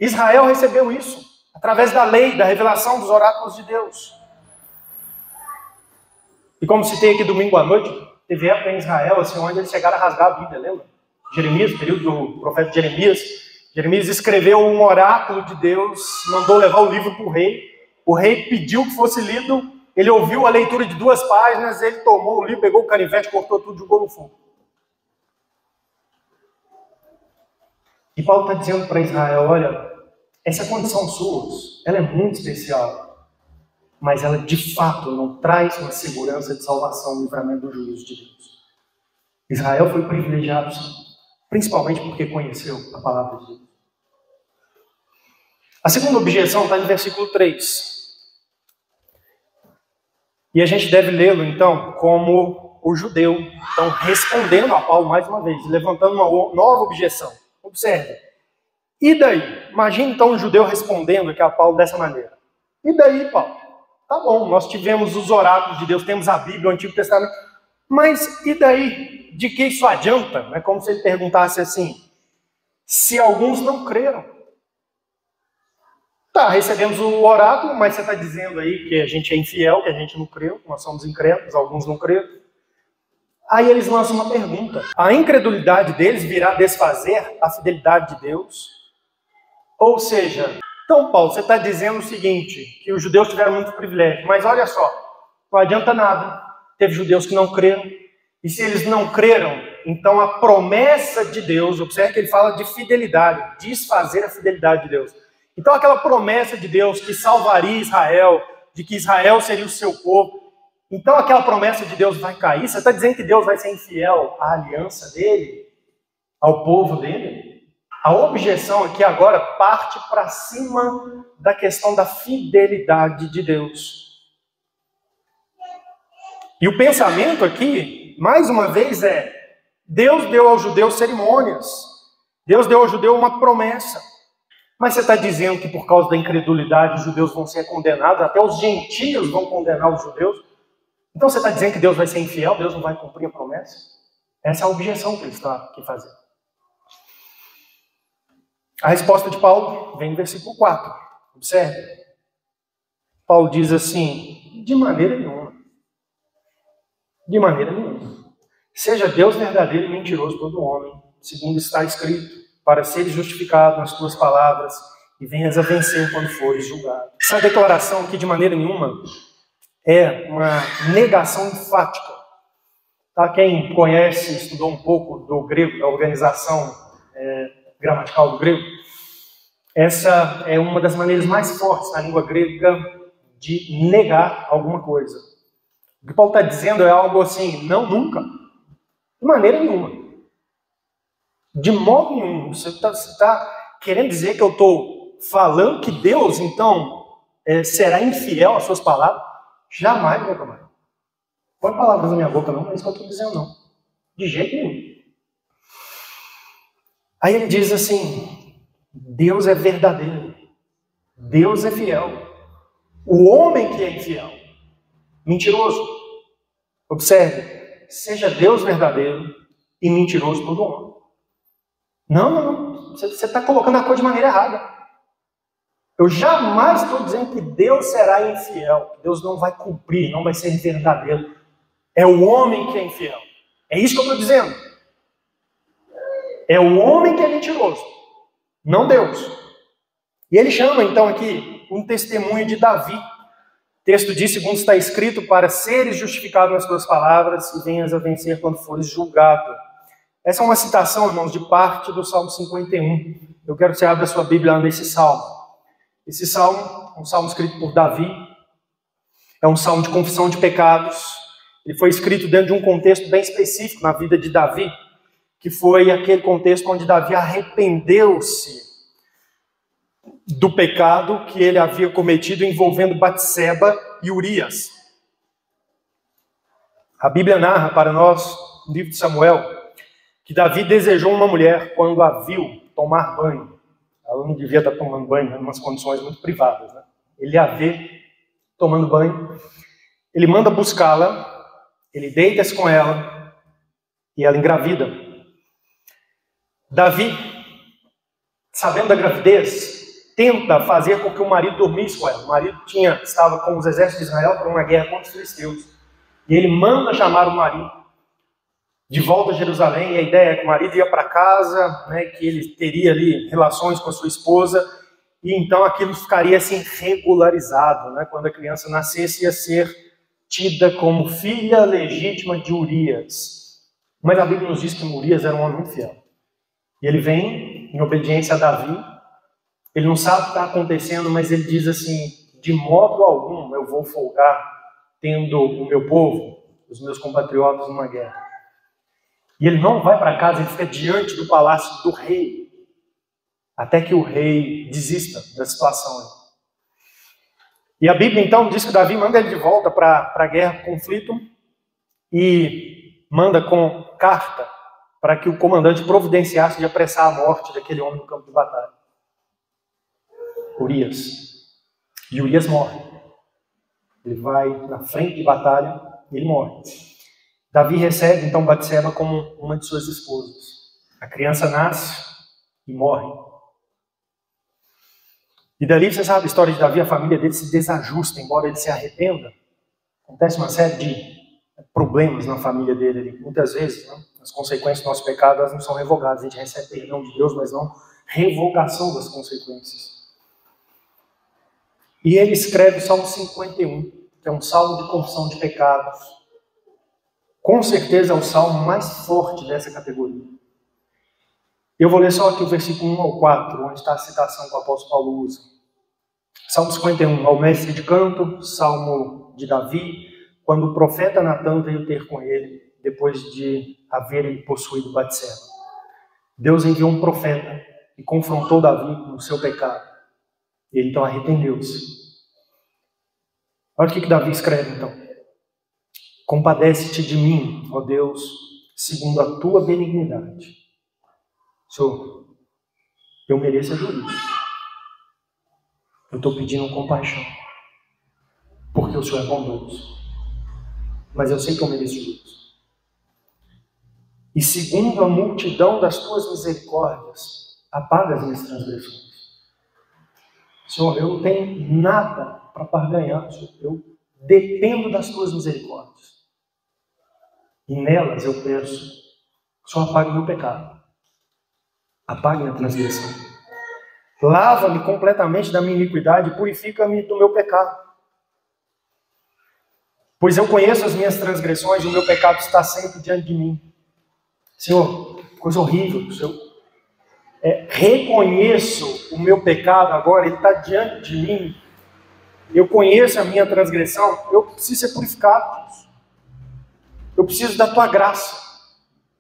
Israel recebeu isso, através da lei, da revelação dos oráculos de Deus. E como citei aqui domingo à noite, teve época em Israel, assim, onde eles chegaram a rasgar a Bíblia, lembra? Jeremias, período do profeta Jeremias. Jeremias escreveu um oráculo de Deus, mandou levar o livro para o rei. O rei pediu que fosse lido, ele ouviu a leitura de 2 páginas, ele tomou o livro, pegou o canivete, cortou tudo e jogou no fogo. E Paulo está dizendo para Israel, olha, essa condição sua, ela é muito especial, mas ela de fato não traz uma segurança de salvação no livramento do juízo de Deus. Israel foi privilegiado, sim, principalmente porque conheceu a palavra de Deus. A segunda objeção está no versículo 3. E a gente deve lê-lo, então, como o judeu. Então, respondendo a Paulo mais uma vez, levantando uma nova objeção. Observe. E daí? Imagine, então, um judeu respondendo aqui a Paulo dessa maneira. E daí, Paulo? Tá bom, nós tivemos os oráculos de Deus, temos a Bíblia, o Antigo Testamento. Mas e daí? De que isso adianta? É como se ele perguntasse assim, se alguns não creram. Tá, recebemos o oráculo, mas você está dizendo aí que a gente é infiel, que a gente não creu, nós somos incrédulos, alguns não creram. Aí eles lançam uma pergunta. A incredulidade deles virá desfazer a fidelidade de Deus? Ou seja, então Paulo, você está dizendo o seguinte, que os judeus tiveram muito privilégio, mas olha só, não adianta nada. Teve judeus que não creram, e se eles não creram, então a promessa de Deus, observe que ele fala de fidelidade, desfazer a fidelidade de Deus. Então aquela promessa de Deus que salvaria Israel, de que Israel seria o seu povo, então aquela promessa de Deus vai cair? Você está dizendo que Deus vai ser infiel à aliança dele, ao povo dele? A objeção aqui agora parte para cima da questão da fidelidade de Deus. E o pensamento aqui, mais uma vez, é: Deus deu aos judeus cerimônias, Deus deu ao judeu uma promessa. Mas você está dizendo que por causa da incredulidade os judeus vão ser condenados, até os gentios vão condenar os judeus? Então você está dizendo que Deus vai ser infiel, Deus não vai cumprir a promessa? Essa é a objeção que ele está aqui fazendo. A resposta de Paulo vem no versículo 4. Observe. Paulo diz assim: de maneira nenhuma. De maneira nenhuma. Seja Deus verdadeiro e mentiroso todo homem, segundo está escrito, para seres justificado nas tuas palavras e venhas a vencer quando fores julgado. Essa declaração aqui, de maneira nenhuma, é uma negação enfática. Tá? Quem conhece, estudou um pouco do grego, da organização gramatical do grego, essa é uma das maneiras mais fortes na língua grega de negar alguma coisa. O que Paulo está dizendo é algo assim: não, nunca, de maneira nenhuma. De modo nenhum. Você está querendo dizer que eu estou falando que Deus, então, será infiel às suas palavras? Jamais, meu camarada. Põe palavras na minha boca, não é isso que eu estou dizendo, não. De jeito nenhum. Aí ele diz assim: Deus é verdadeiro. Deus é fiel. O homem que é infiel, mentiroso. Observe, seja Deus verdadeiro e mentiroso todo homem. Não. Você está colocando a coisa de maneira errada. Eu jamais estou dizendo que Deus será infiel, que Deus não vai cumprir, não vai ser verdadeiro. É o homem que é infiel. É isso que eu estou dizendo. É o homem que é mentiroso, não Deus. E ele chama então aqui um testemunho de Davi. O texto diz, segundo está escrito, para seres justificado nas tuas palavras e venhas a vencer quando fores julgado. Essa é uma citação, irmãos, de parte do Salmo 51. Eu quero que você abra a sua Bíblia nesse salmo. Esse salmo é um salmo escrito por Davi. É um salmo de confissão de pecados. Ele foi escrito dentro de um contexto bem específico na vida de Davi, que foi aquele contexto onde Davi arrependeu-se do pecado que ele havia cometido envolvendo Batseba e Urias. A Bíblia narra para nós, no livro de Samuel, que Davi desejou uma mulher quando a viu tomar banho. Ela não devia estar tomando banho em umas condições muito privadas, né? Ele a vê tomando banho, ele manda buscá-la, ele deita-se com ela e ela engravida. Davi, sabendo da gravidez, tenta fazer com que o marido dormisse com ela. O marido estava com os exércitos de Israel para uma guerra contra os filisteus. E ele manda chamar o marido de volta a Jerusalém. E a ideia é que o marido ia para casa, né, que ele teria ali relações com a sua esposa. E então aquilo ficaria assim regularizado. Né? Quando a criança nascesse, ia ser tida como filha legítima de Urias. Mas a Bíblia nos diz que Urias era um homem muito fiel. E ele vem em obediência a Davi. Ele não sabe o que está acontecendo, mas ele diz assim, de modo algum eu vou folgar tendo o meu povo, os meus compatriotas numa guerra. E ele não vai para casa, ele fica diante do palácio do rei, até que o rei desista da situação. E a Bíblia então diz que Davi manda ele de volta para a guerra, para o conflito, e manda com carta para que o comandante providenciasse de apressar a morte daquele homem no campo de batalha. Urias. E Urias morre. Ele vai na frente de batalha e ele morre. Davi recebe então Batseba como uma de suas esposas. A criança nasce e morre. E dali, você sabe a história de Davi, a família dele se desajusta, embora ele se arrependa. Acontece uma série de problemas na família dele ali. Muitas vezes, né, as consequências do nosso pecado elas não são revogadas. A gente recebe perdão de Deus, mas não revogação das consequências. E ele escreve o Salmo 51, que é um salmo de confissão de pecados. Com certeza é o salmo mais forte dessa categoria. Eu vou ler só aqui o versículo 1 ao 4, onde está a citação que o apóstolo Paulo usa. Salmo 51, ao mestre de canto, salmo de Davi, quando o profeta Natan veio ter com ele, depois de haver ele possuído Batseba. Deus enviou um profeta e confrontou Davi no seu pecado. Ele então arrependeu-se. Olha o que Davi escreve então. Compadece-te de mim, ó Deus, segundo a tua benignidade. Senhor, eu mereço a juízo. Eu estou pedindo compaixão, porque o Senhor é bondoso. Mas eu sei que eu mereço juízo. E segundo a multidão das tuas misericórdias, apaga as minhas transgressões. Senhor, eu não tenho nada para barganhar, Senhor. Eu dependo das tuas misericórdias. E nelas eu peço, Senhor, apague o meu pecado. Apague a transgressão. Lava-me completamente da minha iniquidade e purifica-me do meu pecado. Pois eu conheço as minhas transgressões e o meu pecado está sempre diante de mim. Senhor, coisa horrível, Senhor. Reconheço o meu pecado agora, ele está diante de mim. Eu conheço a minha transgressão, eu preciso ser purificado, Deus. Eu preciso da tua graça,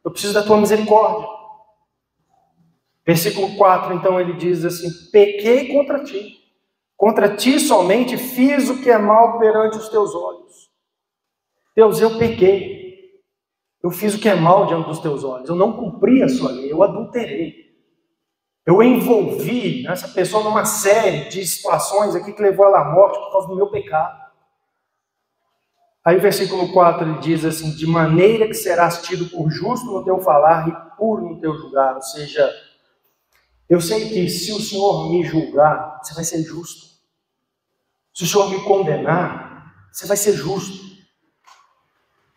eu preciso da tua misericórdia. Versículo 4, então ele diz assim: pequei contra ti somente fiz o que é mal perante os teus olhos. Deus, eu pequei, eu fiz o que é mal diante dos teus olhos, eu não cumpri a sua lei, eu adulterei. Eu envolvi essa pessoa numa série de situações aqui que levou ela à morte por causa do meu pecado. Aí o versículo 4 ele diz assim: de maneira que serás tido por justo no teu falar e puro no teu julgar. Ou seja, eu sei que se o Senhor me julgar, você vai ser justo. Se o Senhor me condenar, você vai ser justo.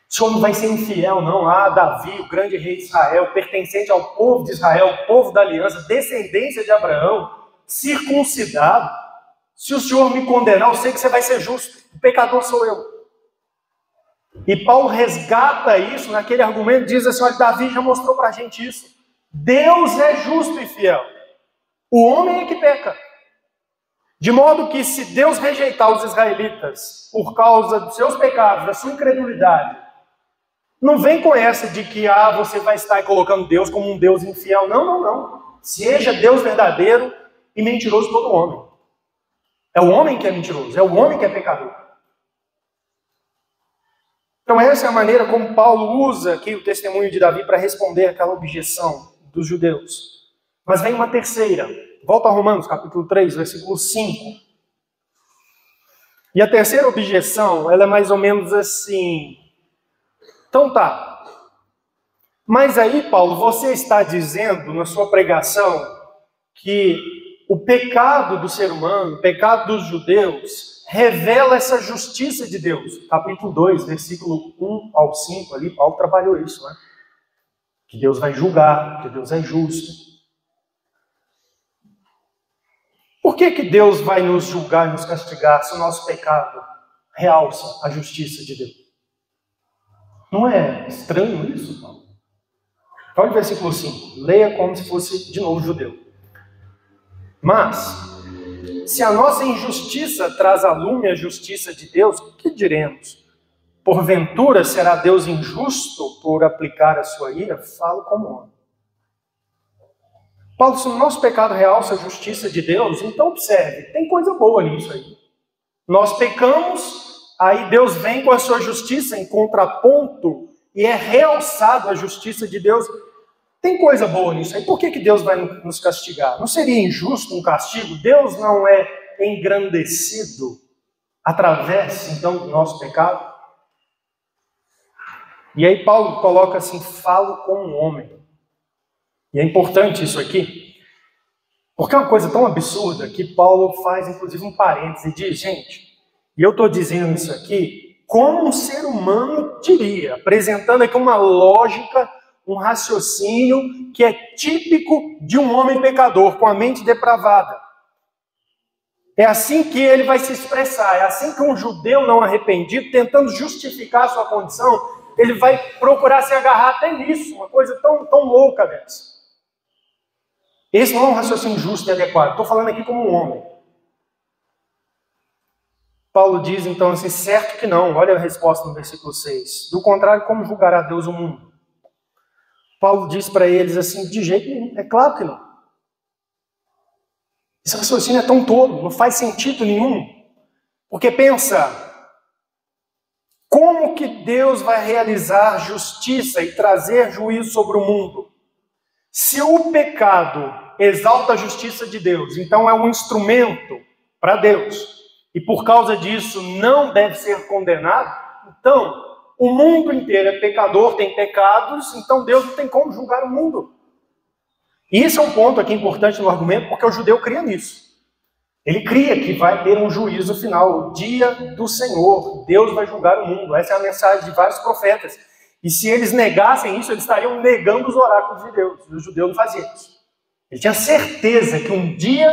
O Senhor não vai ser infiel, não. Ah, Davi, o grande rei de Israel, pertencente ao povo de Israel, o povo da aliança, descendência de Abraão, circuncidado. Se o Senhor me condenar, eu sei que você vai ser justo. O pecador sou eu. E Paulo resgata isso naquele argumento, diz assim: olha, Davi já mostrou para a gente isso. Deus é justo e fiel. O homem é que peca. De modo que se Deus rejeitar os israelitas por causa dos seus pecados, da sua incredulidade, não vem com essa de que você vai estar colocando Deus como um Deus infiel. Não, não, não. Seja Deus verdadeiro e mentiroso todo homem. É o homem que é mentiroso, é o homem que é pecador. Então essa é a maneira como Paulo usa aqui o testemunho de Davi para responder aquela objeção dos judeus. Mas vem uma terceira. Volta a Romanos, capítulo 3, versículo 5. E a terceira objeção, ela é mais ou menos assim: então tá, mas aí, Paulo, você está dizendo na sua pregação que o pecado do ser humano, o pecado dos judeus, revela essa justiça de Deus. Capítulo 2, versículo 1 ao 5, ali, Paulo trabalhou isso, né? Que Deus vai julgar, que Deus é justo. Por que Deus vai nos julgar e nos castigar se o nosso pecado realça a justiça de Deus? Não é estranho isso, Paulo? Olha o versículo 5. Leia como se fosse de novo judeu. Mas, se a nossa injustiça traz à lume a justiça de Deus, o que diremos? Porventura será Deus injusto por aplicar a sua ira? Falo como homem. Paulo, se o nosso pecado realça a justiça de Deus, então observe, tem coisa boa nisso aí. Nós pecamos, aí Deus vem com a sua justiça em contraponto e é realçado a justiça de Deus. Tem coisa boa nisso aí. Por que Deus vai nos castigar? Não seria injusto um castigo? Deus não é engrandecido através, então, do nosso pecado? E aí Paulo coloca assim: falo como um homem. E é importante isso aqui, porque é uma coisa tão absurda que Paulo faz, inclusive, um parêntese e diz: gente, e eu estou dizendo isso aqui como um ser humano diria, apresentando aqui uma lógica, um raciocínio que é típico de um homem pecador, com a mente depravada. É assim que ele vai se expressar, é assim que um judeu não arrependido, tentando justificar a sua condição, ele vai procurar se agarrar até nisso, uma coisa tão louca dessa. Esse não é um raciocínio justo e adequado. Estou falando aqui como um homem. Paulo diz então assim: certo que não. Olha a resposta no versículo 6. Do contrário, como julgará Deus o mundo? Paulo diz para eles assim: de jeito nenhum. É claro que não. Esse raciocínio é tão tolo, não faz sentido nenhum. Porque pensa, como que Deus vai realizar justiça e trazer juízo sobre o mundo? Se o pecado exalta a justiça de Deus, então é um instrumento para Deus, e por causa disso não deve ser condenado, então o mundo inteiro é pecador, tem pecados, então Deus não tem como julgar o mundo. E esse é um ponto aqui importante no argumento, porque o judeu cria nisso. Ele cria que vai ter um juízo final, o dia do Senhor, Deus vai julgar o mundo. Essa é a mensagem de vários profetas. E se eles negassem isso, eles estariam negando os oráculos de Deus. E o judeu não fazia isso. Ele tinha certeza que um dia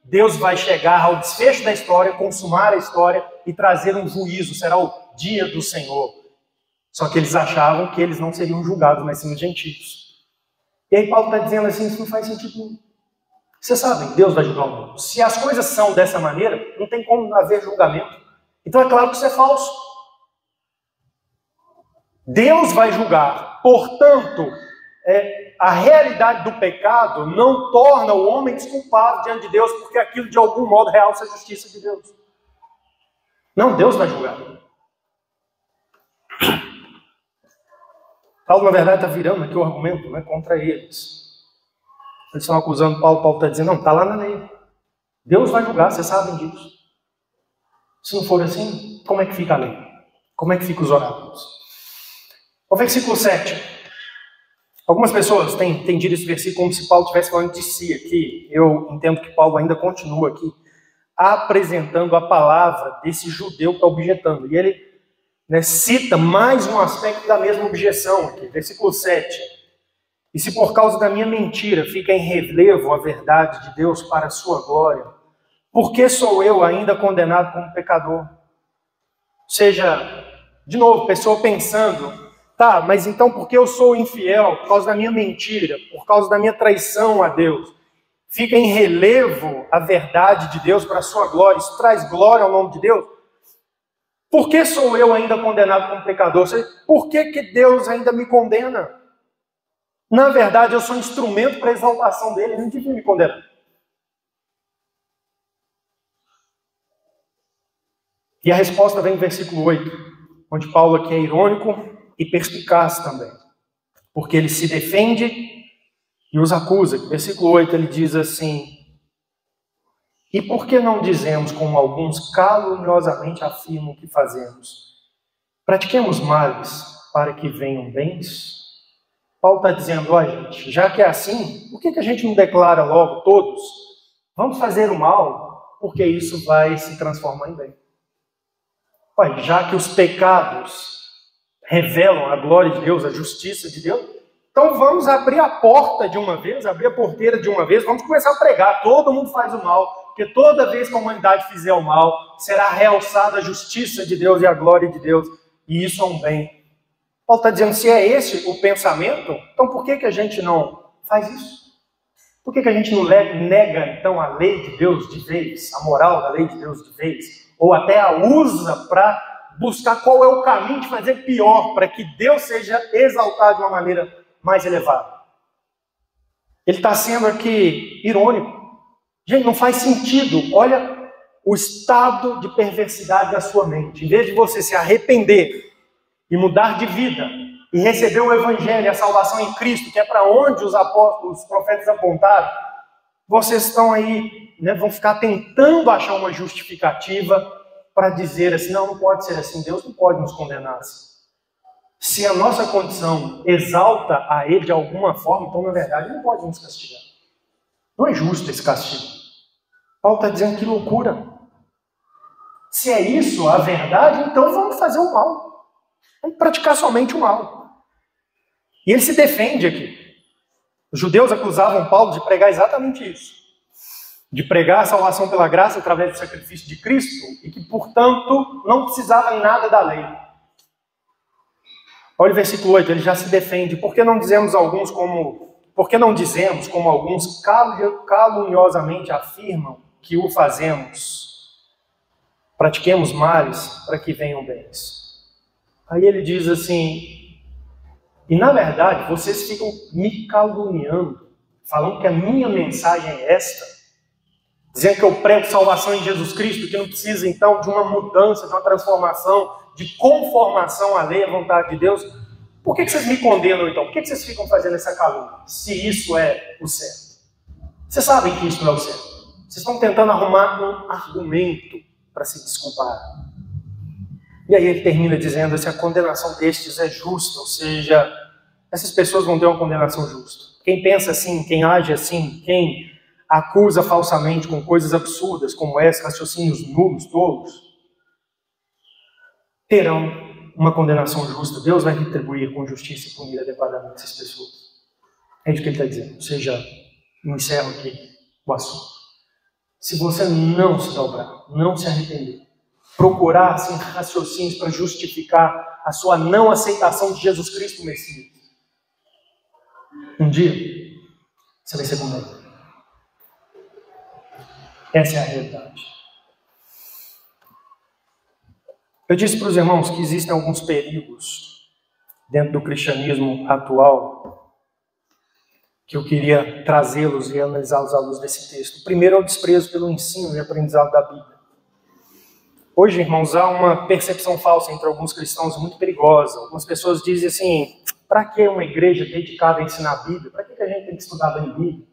Deus vai chegar ao desfecho da história, consumar a história e trazer um juízo. Será o dia do Senhor. Só que eles achavam que eles não seriam julgados, mas sim os gentios. E aí Paulo está dizendo assim: isso não faz sentido nenhum. Vocês sabem, Deus vai julgar o mundo. Se as coisas são dessa maneira, não tem como haver julgamento. Então é claro que isso é falso. Deus vai julgar. Portanto, a realidade do pecado não torna o homem desculpado diante de Deus, porque aquilo de algum modo realça a justiça de Deus. Não, Deus vai julgar. Paulo, na verdade, está virando aqui o argumento, né, contra eles. Eles estão acusando Paulo. Paulo está dizendo, não, está lá na lei. Deus vai julgar, vocês sabem disso. Se não for assim, como é que fica a lei? Como é que ficam os oráculos? O versículo 7. Algumas pessoas têm entendido esse versículo como se Paulo estivesse falando de si aqui. Eu entendo que Paulo ainda continua aqui apresentando a palavra desse judeu que está objetando. E ele cita mais um aspecto da mesma objeção aqui. Versículo 7. E se por causa da minha mentira fica em relevo a verdade de Deus para a sua glória, por que sou eu ainda condenado como pecador? Ou seja, de novo, pessoa pensando, tá, mas então por que eu sou infiel? Por causa da minha mentira, por causa da minha traição a Deus. Fica em relevo a verdade de Deus para a sua glória, isso traz glória ao nome de Deus. Por que sou eu ainda condenado como pecador? Ou seja, por que Deus ainda me condena? Na verdade, eu sou instrumento para a exaltação dele, ele não devia me condenar. E a resposta vem no versículo 8, onde Paulo aqui é irônico e perspicaz também. Porque ele se defende e os acusa. No versículo 8 ele diz assim, e por que não dizemos, como alguns caluniosamente afirmam que fazemos? Pratiquemos males para que venham bens? Paulo está dizendo, ó gente, já que é assim, por que a gente não declara logo todos? Vamos fazer o mal, porque isso vai se transformar em bem. Pai, já que os pecados revelam a glória de Deus, a justiça de Deus, então vamos abrir a porta de uma vez, abrir a porteira de uma vez, vamos começar a pregar, todo mundo faz o mal, porque toda vez que a humanidade fizer o mal, será realçada a justiça de Deus e a glória de Deus, e isso é um bem. Paulo está dizendo, se é esse o pensamento, então por que a gente não faz isso? Por que a gente não nega, então, a lei de Deus de vez, a moral da lei de Deus de vez, ou até a usa para buscar qual é o caminho de fazer pior, para que Deus seja exaltado de uma maneira mais elevada? Ele está sendo aqui irônico. Gente, não faz sentido. Olha o estado de perversidade da sua mente. Em vez de você se arrepender e mudar de vida, e receber o Evangelho, a salvação em Cristo, que é para onde os apóstolos, os profetas apontaram, vocês estão aí, vão ficar tentando achar uma justificativa para dizer assim, não pode ser assim, Deus não pode nos condenar assim. Se a nossa condição exalta a Ele de alguma forma, então na verdade Ele não pode nos castigar. Não é justo esse castigo. Paulo está dizendo que loucura. Se é isso a verdade, então vamos fazer o mal. Vamos praticar somente o mal. E ele se defende aqui. Os judeus acusavam Paulo de pregar exatamente isso. De pregar a salvação pela graça através do sacrifício de Cristo e que, portanto, não precisava em nada da lei. Olha o versículo 8, ele já se defende. Por que não dizemos como alguns caluniosamente afirmam que o fazemos? Pratiquemos males para que venham bens. Aí ele diz assim, e na verdade vocês ficam me caluniando, falando que a minha mensagem é esta, dizendo que eu prego salvação em Jesus Cristo, que não precisa então de uma mudança, de uma transformação, de conformação à lei, à vontade de Deus. Por que vocês me condenam então? Por que vocês ficam fazendo essa calúnia? Se isso é o certo. Vocês sabem que isso não é o certo. Vocês estão tentando arrumar um argumento para se desculpar. E aí ele termina dizendo se a condenação destes é justa, ou seja, essas pessoas vão ter uma condenação justa. Quem pensa assim, quem age assim, quem acusa falsamente com coisas absurdas, como esse, raciocínios nulos, tolos, terão uma condenação justa. Deus vai retribuir com justiça e punir adequadamente essas pessoas. É isso que ele está dizendo. Ou seja, eu encerro aqui o assunto. Se você não se dobrar, não se arrepender, procurar assim, raciocínios para justificar a sua não aceitação de Jesus Cristo Messias, um dia você vai ser condenado. Essa é a realidade. Eu disse para os irmãos que existem alguns perigos dentro do cristianismo atual que eu queria trazê-los e analisá-los à luz desse texto. O primeiro é o desprezo pelo ensino e aprendizado da Bíblia. Hoje, irmãos, há uma percepção falsa entre alguns cristãos muito perigosa. Algumas pessoas dizem assim, para que uma igreja dedicada a ensinar a Bíblia? Para que a gente tem que estudar bem a Bíblia?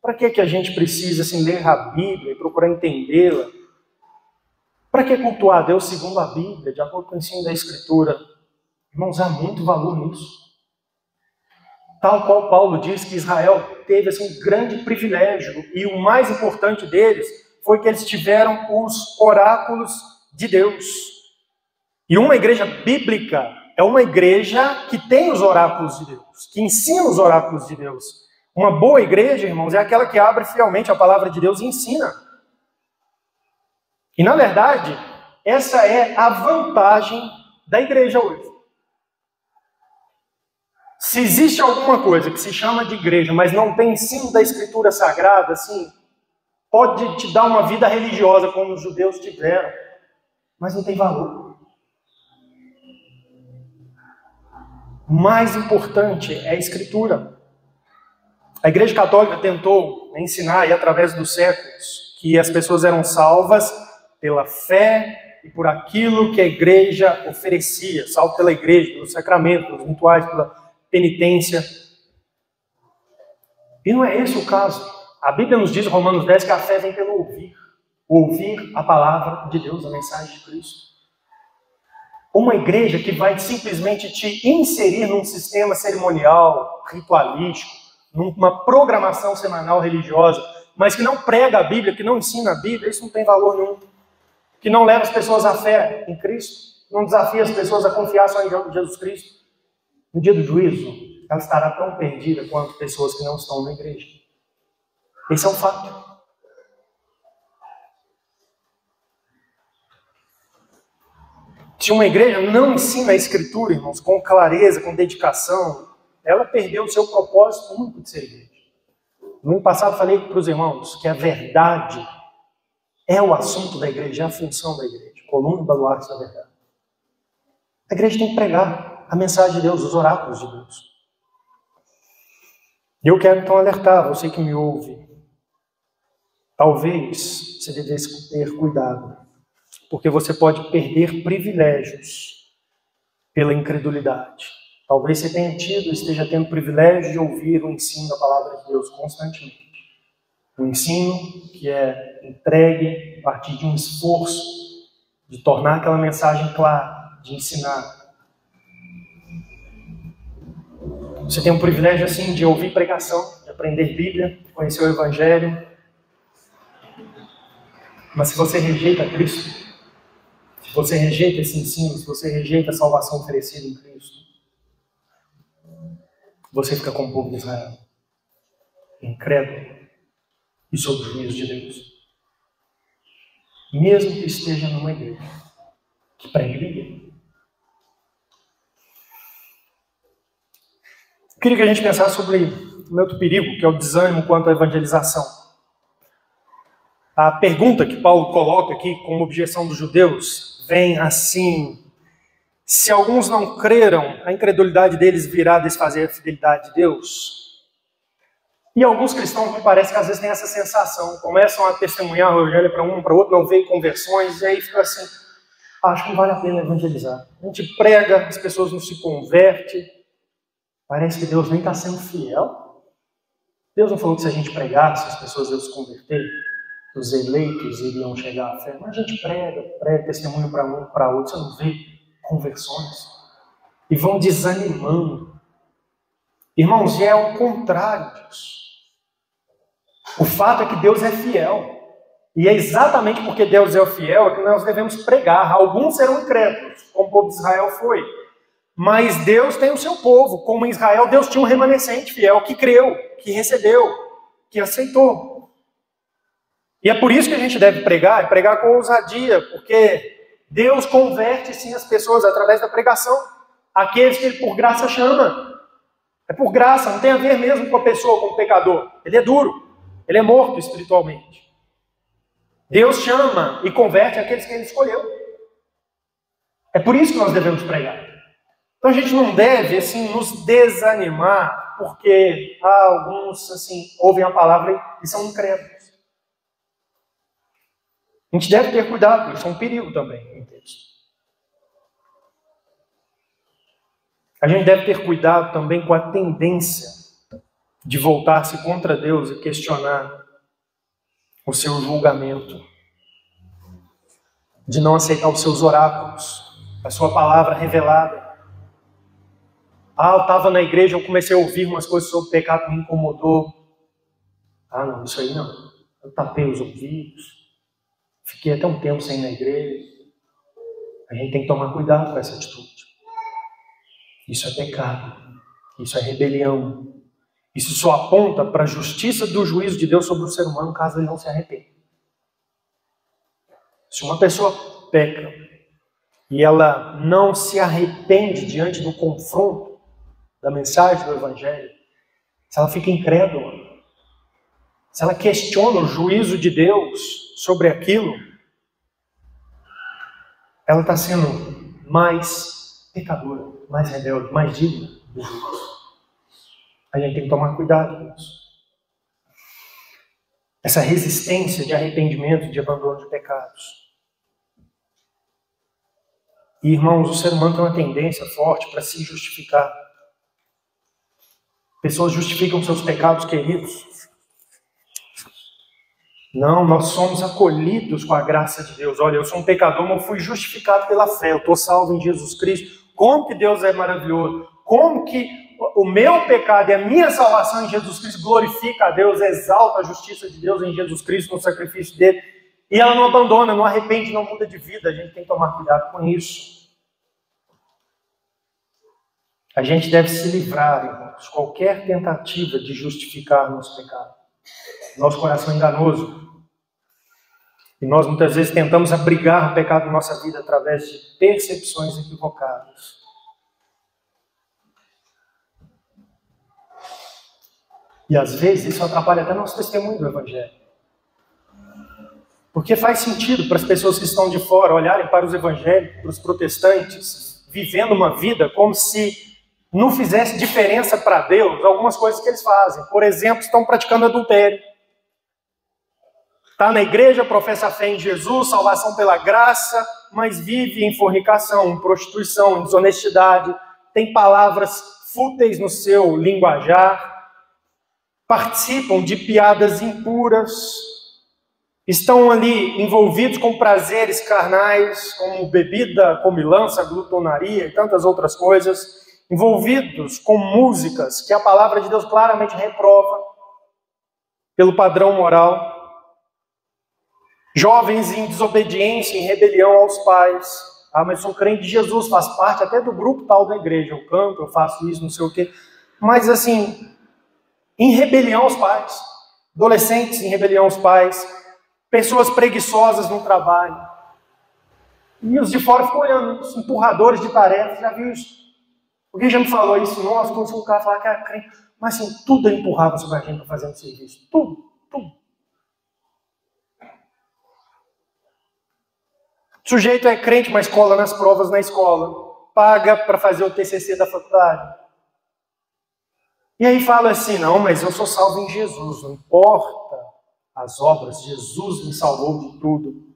Para que a gente precisa assim, ler a Bíblia e procurar entendê-la? Para que cultuar a Deus segundo a Bíblia, de acordo com o ensino da Escritura? Irmãos, há muito valor nisso. Tal qual Paulo diz que Israel teve assim, um grande privilégio, e o mais importante deles foi que eles tiveram os oráculos de Deus. E uma igreja bíblica é uma igreja que tem os oráculos de Deus, que ensina os oráculos de Deus. Uma boa igreja, irmãos, é aquela que abre fielmente a palavra de Deus e ensina. E, na verdade, essa é a vantagem da igreja hoje. Se existe alguma coisa que se chama de igreja, mas não tem ensino da Escritura Sagrada, assim, pode te dar uma vida religiosa como os judeus tiveram, mas não tem valor. O mais importante é a Escritura. A Igreja Católica tentou ensinar, e através dos séculos, que as pessoas eram salvas pela fé e por aquilo que a Igreja oferecia, salvo pela Igreja, pelos sacramentos, pelos rituais, pela penitência. E não é esse o caso. A Bíblia nos diz, Romanos 10, que a fé vem pelo ouvir a palavra de Deus, a mensagem de Cristo. Uma igreja que vai simplesmente te inserir num sistema cerimonial, ritualístico, numa programação semanal religiosa, mas que não prega a Bíblia, que não ensina a Bíblia, isso não tem valor nenhum. Que não leva as pessoas à fé em Cristo, não desafia as pessoas a confiar só em Jesus Cristo. No dia do juízo, ela estará tão perdida quanto pessoas que não estão na igreja. Esse é um fato. Se uma igreja não ensina a Escritura, irmãos, com clareza, com dedicação, ela perdeu o seu propósito único de ser igreja. No ano passado falei para os irmãos que a verdade é o assunto da igreja, é a função da igreja, coluna e baluarte da verdade. A igreja tem que pregar a mensagem de Deus, os oráculos de Deus. E eu quero então alertar você que me ouve. Talvez você devesse ter cuidado, porque você pode perder privilégios pela incredulidade. Talvez você tenha tido, esteja tendo o privilégio de ouvir o ensino da palavra de Deus constantemente. Um ensino que é entregue a partir de um esforço de tornar aquela mensagem clara, de ensinar. Você tem um privilégio assim de ouvir pregação, de aprender Bíblia, de conhecer o Evangelho. Mas se você rejeita Cristo, se você rejeita esse ensino, se você rejeita a salvação oferecida em Cristo, você fica como o povo de Israel, incrédulo e sob o juízo de Deus. Mesmo que esteja numa igreja que pregue Bíblia. Eu queria que a gente pensasse sobre um outro perigo, que é o desânimo quanto à evangelização. A pergunta que Paulo coloca aqui como objeção dos judeus vem assim: se alguns não creram, a incredulidade deles virá desfazer a fidelidade de Deus? E alguns cristãos, me parece que às vezes têm essa sensação, começam a testemunhar o evangelho para um, para outro, não veem conversões, e aí fica assim, acho que não vale a pena evangelizar. A gente prega, as pessoas não se convertem, parece que Deus nem está sendo fiel. Deus não falou que se a gente pregasse, as pessoas iam se converter, que os eleitos iriam chegar à fé. Mas a gente prega testemunho para um, para outro, você não vê conversões. E vão desanimando. Irmãos, é o contrário disso. O fato é que Deus é fiel. E é exatamente porque Deus é fiel que nós devemos pregar. Alguns serão incrédulos, como o povo de Israel foi. Mas Deus tem o seu povo. Como em Israel, Deus tinha um remanescente fiel que creu, que recebeu, que aceitou. E é por isso que a gente deve pregar, e pregar com ousadia, porque Deus converte sim as pessoas através da pregação. Aqueles que Ele por graça chama. É por graça, não tem a ver mesmo com a pessoa, com o pecador. Ele é duro, ele é morto espiritualmente. Deus chama e converte aqueles que Ele escolheu. É por isso que nós devemos pregar. Então a gente não deve assim, nos desanimar, porque alguns assim, ouvem a palavra e são incrédulos. A gente deve ter cuidado, isso é um perigo também no texto. A gente deve ter cuidado também com a tendência de voltar-se contra Deus e questionar o seu julgamento, de não aceitar os seus oráculos, a sua palavra revelada. Eu estava na igreja, eu comecei a ouvir umas coisas sobre pecado, me incomodou. Não, isso aí não. Eu tapei os ouvidos, fiquei até um tempo sem ir na igreja. A gente tem que tomar cuidado com essa atitude. Isso é pecado, isso é rebelião. Isso só aponta para a justiça do juízo de Deus sobre o ser humano, caso ele não se arrependa. Se uma pessoa peca e ela não se arrepende diante do confronto da mensagem do Evangelho, se ela fica incrédula, se ela questiona o juízo de Deus sobre aquilo, ela está sendo mais pecadora, mais rebelde, mais digna do juízo. A gente tem que tomar cuidado com isso. Essa resistência de arrependimento, de abandono de pecados. E, irmãos, o ser humano tem uma tendência forte para se justificar. Pessoas justificam seus pecados, queridos. Não, nós somos acolhidos com a graça de Deus. Olha, eu sou um pecador, mas eu fui justificado pela fé. Eu estou salvo em Jesus Cristo. Como que Deus é maravilhoso. Como que o meu pecado e a minha salvação em Jesus Cristo glorifica a Deus, exalta a justiça de Deus em Jesus Cristo, no sacrifício dele. E ela não abandona, não arrepende, não muda de vida. A gente tem que tomar cuidado com isso. A gente deve se livrar, irmãos, de qualquer tentativa de justificar nosso pecado. Nosso coração é enganoso. E nós muitas vezes tentamos abrigar o pecado na nossa vida através de percepções equivocadas. E às vezes isso atrapalha até nosso testemunho do Evangelho. Porque faz sentido para as pessoas que estão de fora olharem para os evangélicos, para os protestantes, vivendo uma vida como se não fizesse diferença para Deus algumas coisas que eles fazem. Por exemplo, estão praticando adultério. Está na igreja, professa a fé em Jesus, salvação pela graça, mas vive em fornicação, em prostituição, em desonestidade, tem palavras fúteis no seu linguajar, participam de piadas impuras, estão ali envolvidos com prazeres carnais, como bebida, comilança, glutonaria e tantas outras coisas, envolvidos com músicas que a palavra de Deus claramente reprova pelo padrão moral. Jovens em desobediência, em rebelião aos pais. Mas sou crente de Jesus, faz parte até do grupo tal da igreja. Eu canto, eu faço isso, não sei o quê. Mas assim, em rebelião aos pais. Adolescentes em rebelião aos pais. Pessoas preguiçosas no trabalho. E os de fora ficam olhando, os empurradores de tarefas. Já viu isso? Alguém já me falou isso? Nossa, quando o cara falar que era crente. Mas assim, tudo ele empurrava sobre a gente para fazer um serviço. Tudo, tudo. O sujeito é crente, mas cola nas provas na escola. Paga para fazer o TCC da faculdade. E aí fala assim, não, mas eu sou salvo em Jesus. Não importa as obras, Jesus me salvou de tudo.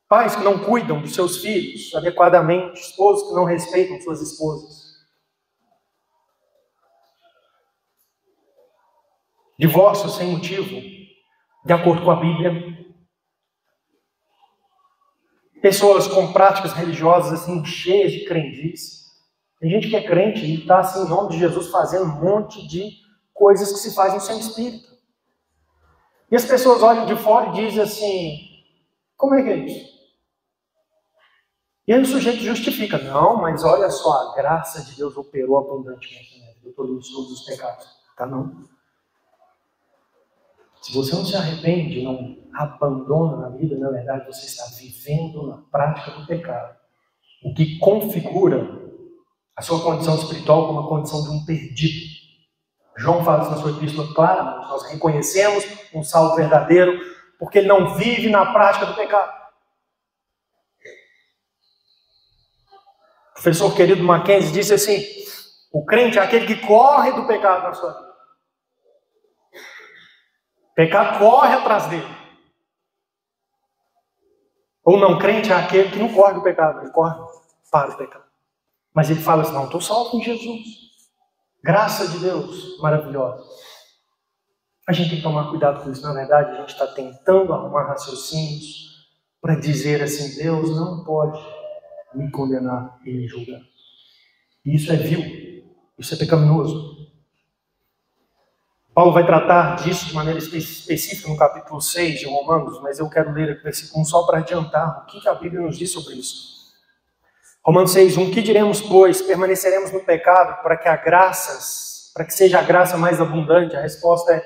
Pais que não cuidam dos seus filhos adequadamente. Esposos que não respeitam suas esposas. Divórcio sem motivo, de acordo com a Bíblia. Pessoas com práticas religiosas assim, cheias de crendice. Tem gente que é crente e está assim, em nome de Jesus fazendo um monte de coisas que se fazem sem espírito. E as pessoas olham de fora e dizem assim, como é que é isso? E aí o sujeito justifica, não, mas olha só, a graça de Deus operou abundantemente na minha vida, eu estou livre de todos os pecados. Tá não? Se você não se arrepende, não abandona na vida, na verdade você está vivendo na prática do pecado. O que configura a sua condição espiritual como a condição de um perdido. João fala isso na sua epístola claramente. Nós reconhecemos um salvo verdadeiro porque ele não vive na prática do pecado. O professor querido Mackenzie disse assim, o crente é aquele que corre do pecado na sua vida. O pecado corre atrás dele. Ou não crente é aquele que não corre do pecado, ele corre para o pecado. Mas ele fala assim, não, estou salvo em Jesus. Graça de Deus, maravilhosa. A gente tem que tomar cuidado com isso. Na verdade, a gente está tentando arrumar raciocínios para dizer assim, Deus não pode me condenar e me julgar. E isso é vil, isso é pecaminoso. Paulo vai tratar disso de maneira específica no capítulo 6 de Romanos, mas eu quero ler o versículo 1 só para adiantar o que a Bíblia nos diz sobre isso. Romanos 6:1, que diremos, pois? Permaneceremos no pecado para que seja a graça mais abundante? A resposta é,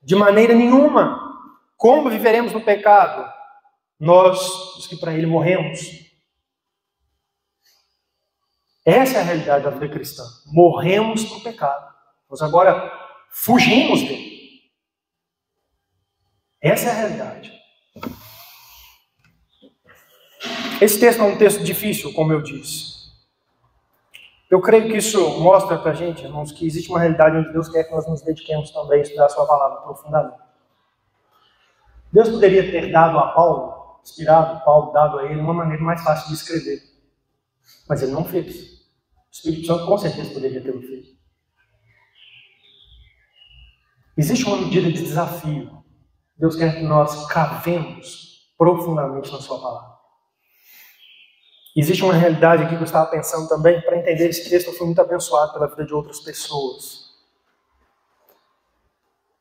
de maneira nenhuma. Como viveremos no pecado? Nós, os que para ele morremos. Essa é a realidade da vida cristã. Morremos para o pecado. Nós agora fugimos dele. Essa é a realidade. Esse texto é um texto difícil, como eu disse. Eu creio que isso mostra para a gente, irmãos, que existe uma realidade onde Deus quer que nós nos dediquemos também a estudar a sua palavra profundamente. Deus poderia ter dado a Paulo, inspirado Paulo, dado a ele uma maneira mais fácil de escrever. Mas ele não fez. O Espírito Santo com certeza poderia ter feito. Existe uma medida de desafio. Deus quer que nós cavemos profundamente na sua palavra. Existe uma realidade aqui que eu estava pensando também, para entender esse texto, eu fui muito abençoado pela vida de outras pessoas.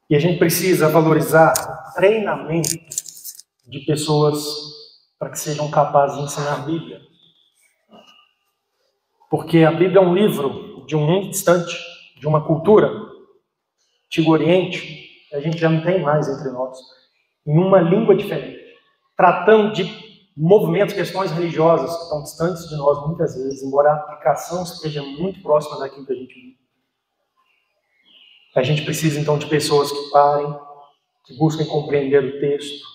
E a gente precisa valorizar o treinamento de pessoas para que sejam capazes de ensinar a Bíblia. Porque a Bíblia é um livro de um mundo distante, de uma cultura, Antigo Oriente, que a gente já não tem mais entre nós, em uma língua diferente, tratando de movimentos, questões religiosas que estão distantes de nós muitas vezes, embora a aplicação esteja muito próxima daquilo que a gente vive. A gente precisa então de pessoas que parem, que busquem compreender o texto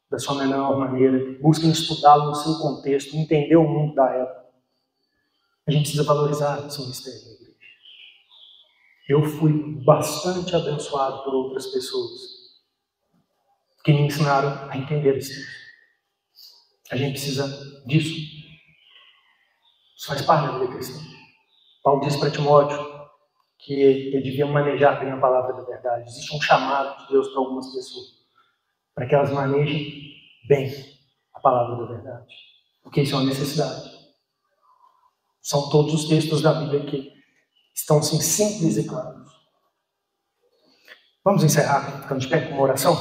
da sua melhor maneira, que busquem estudá-lo no seu contexto, entender o mundo da época. A gente precisa valorizar esse mistério da igreja. Eu fui bastante abençoado por outras pessoas que me ensinaram a entender esse texto. A gente precisa disso. Isso faz parte da vida cristã. Paulo diz para Timóteo que ele devia manejar bem a palavra da verdade. Existe um chamado de Deus para algumas pessoas, para que elas manejem bem a palavra da verdade. Porque isso é uma necessidade. São todos os textos da Bíblia que estão assim simples e claros. Vamos encerrar ficando de pé com uma oração?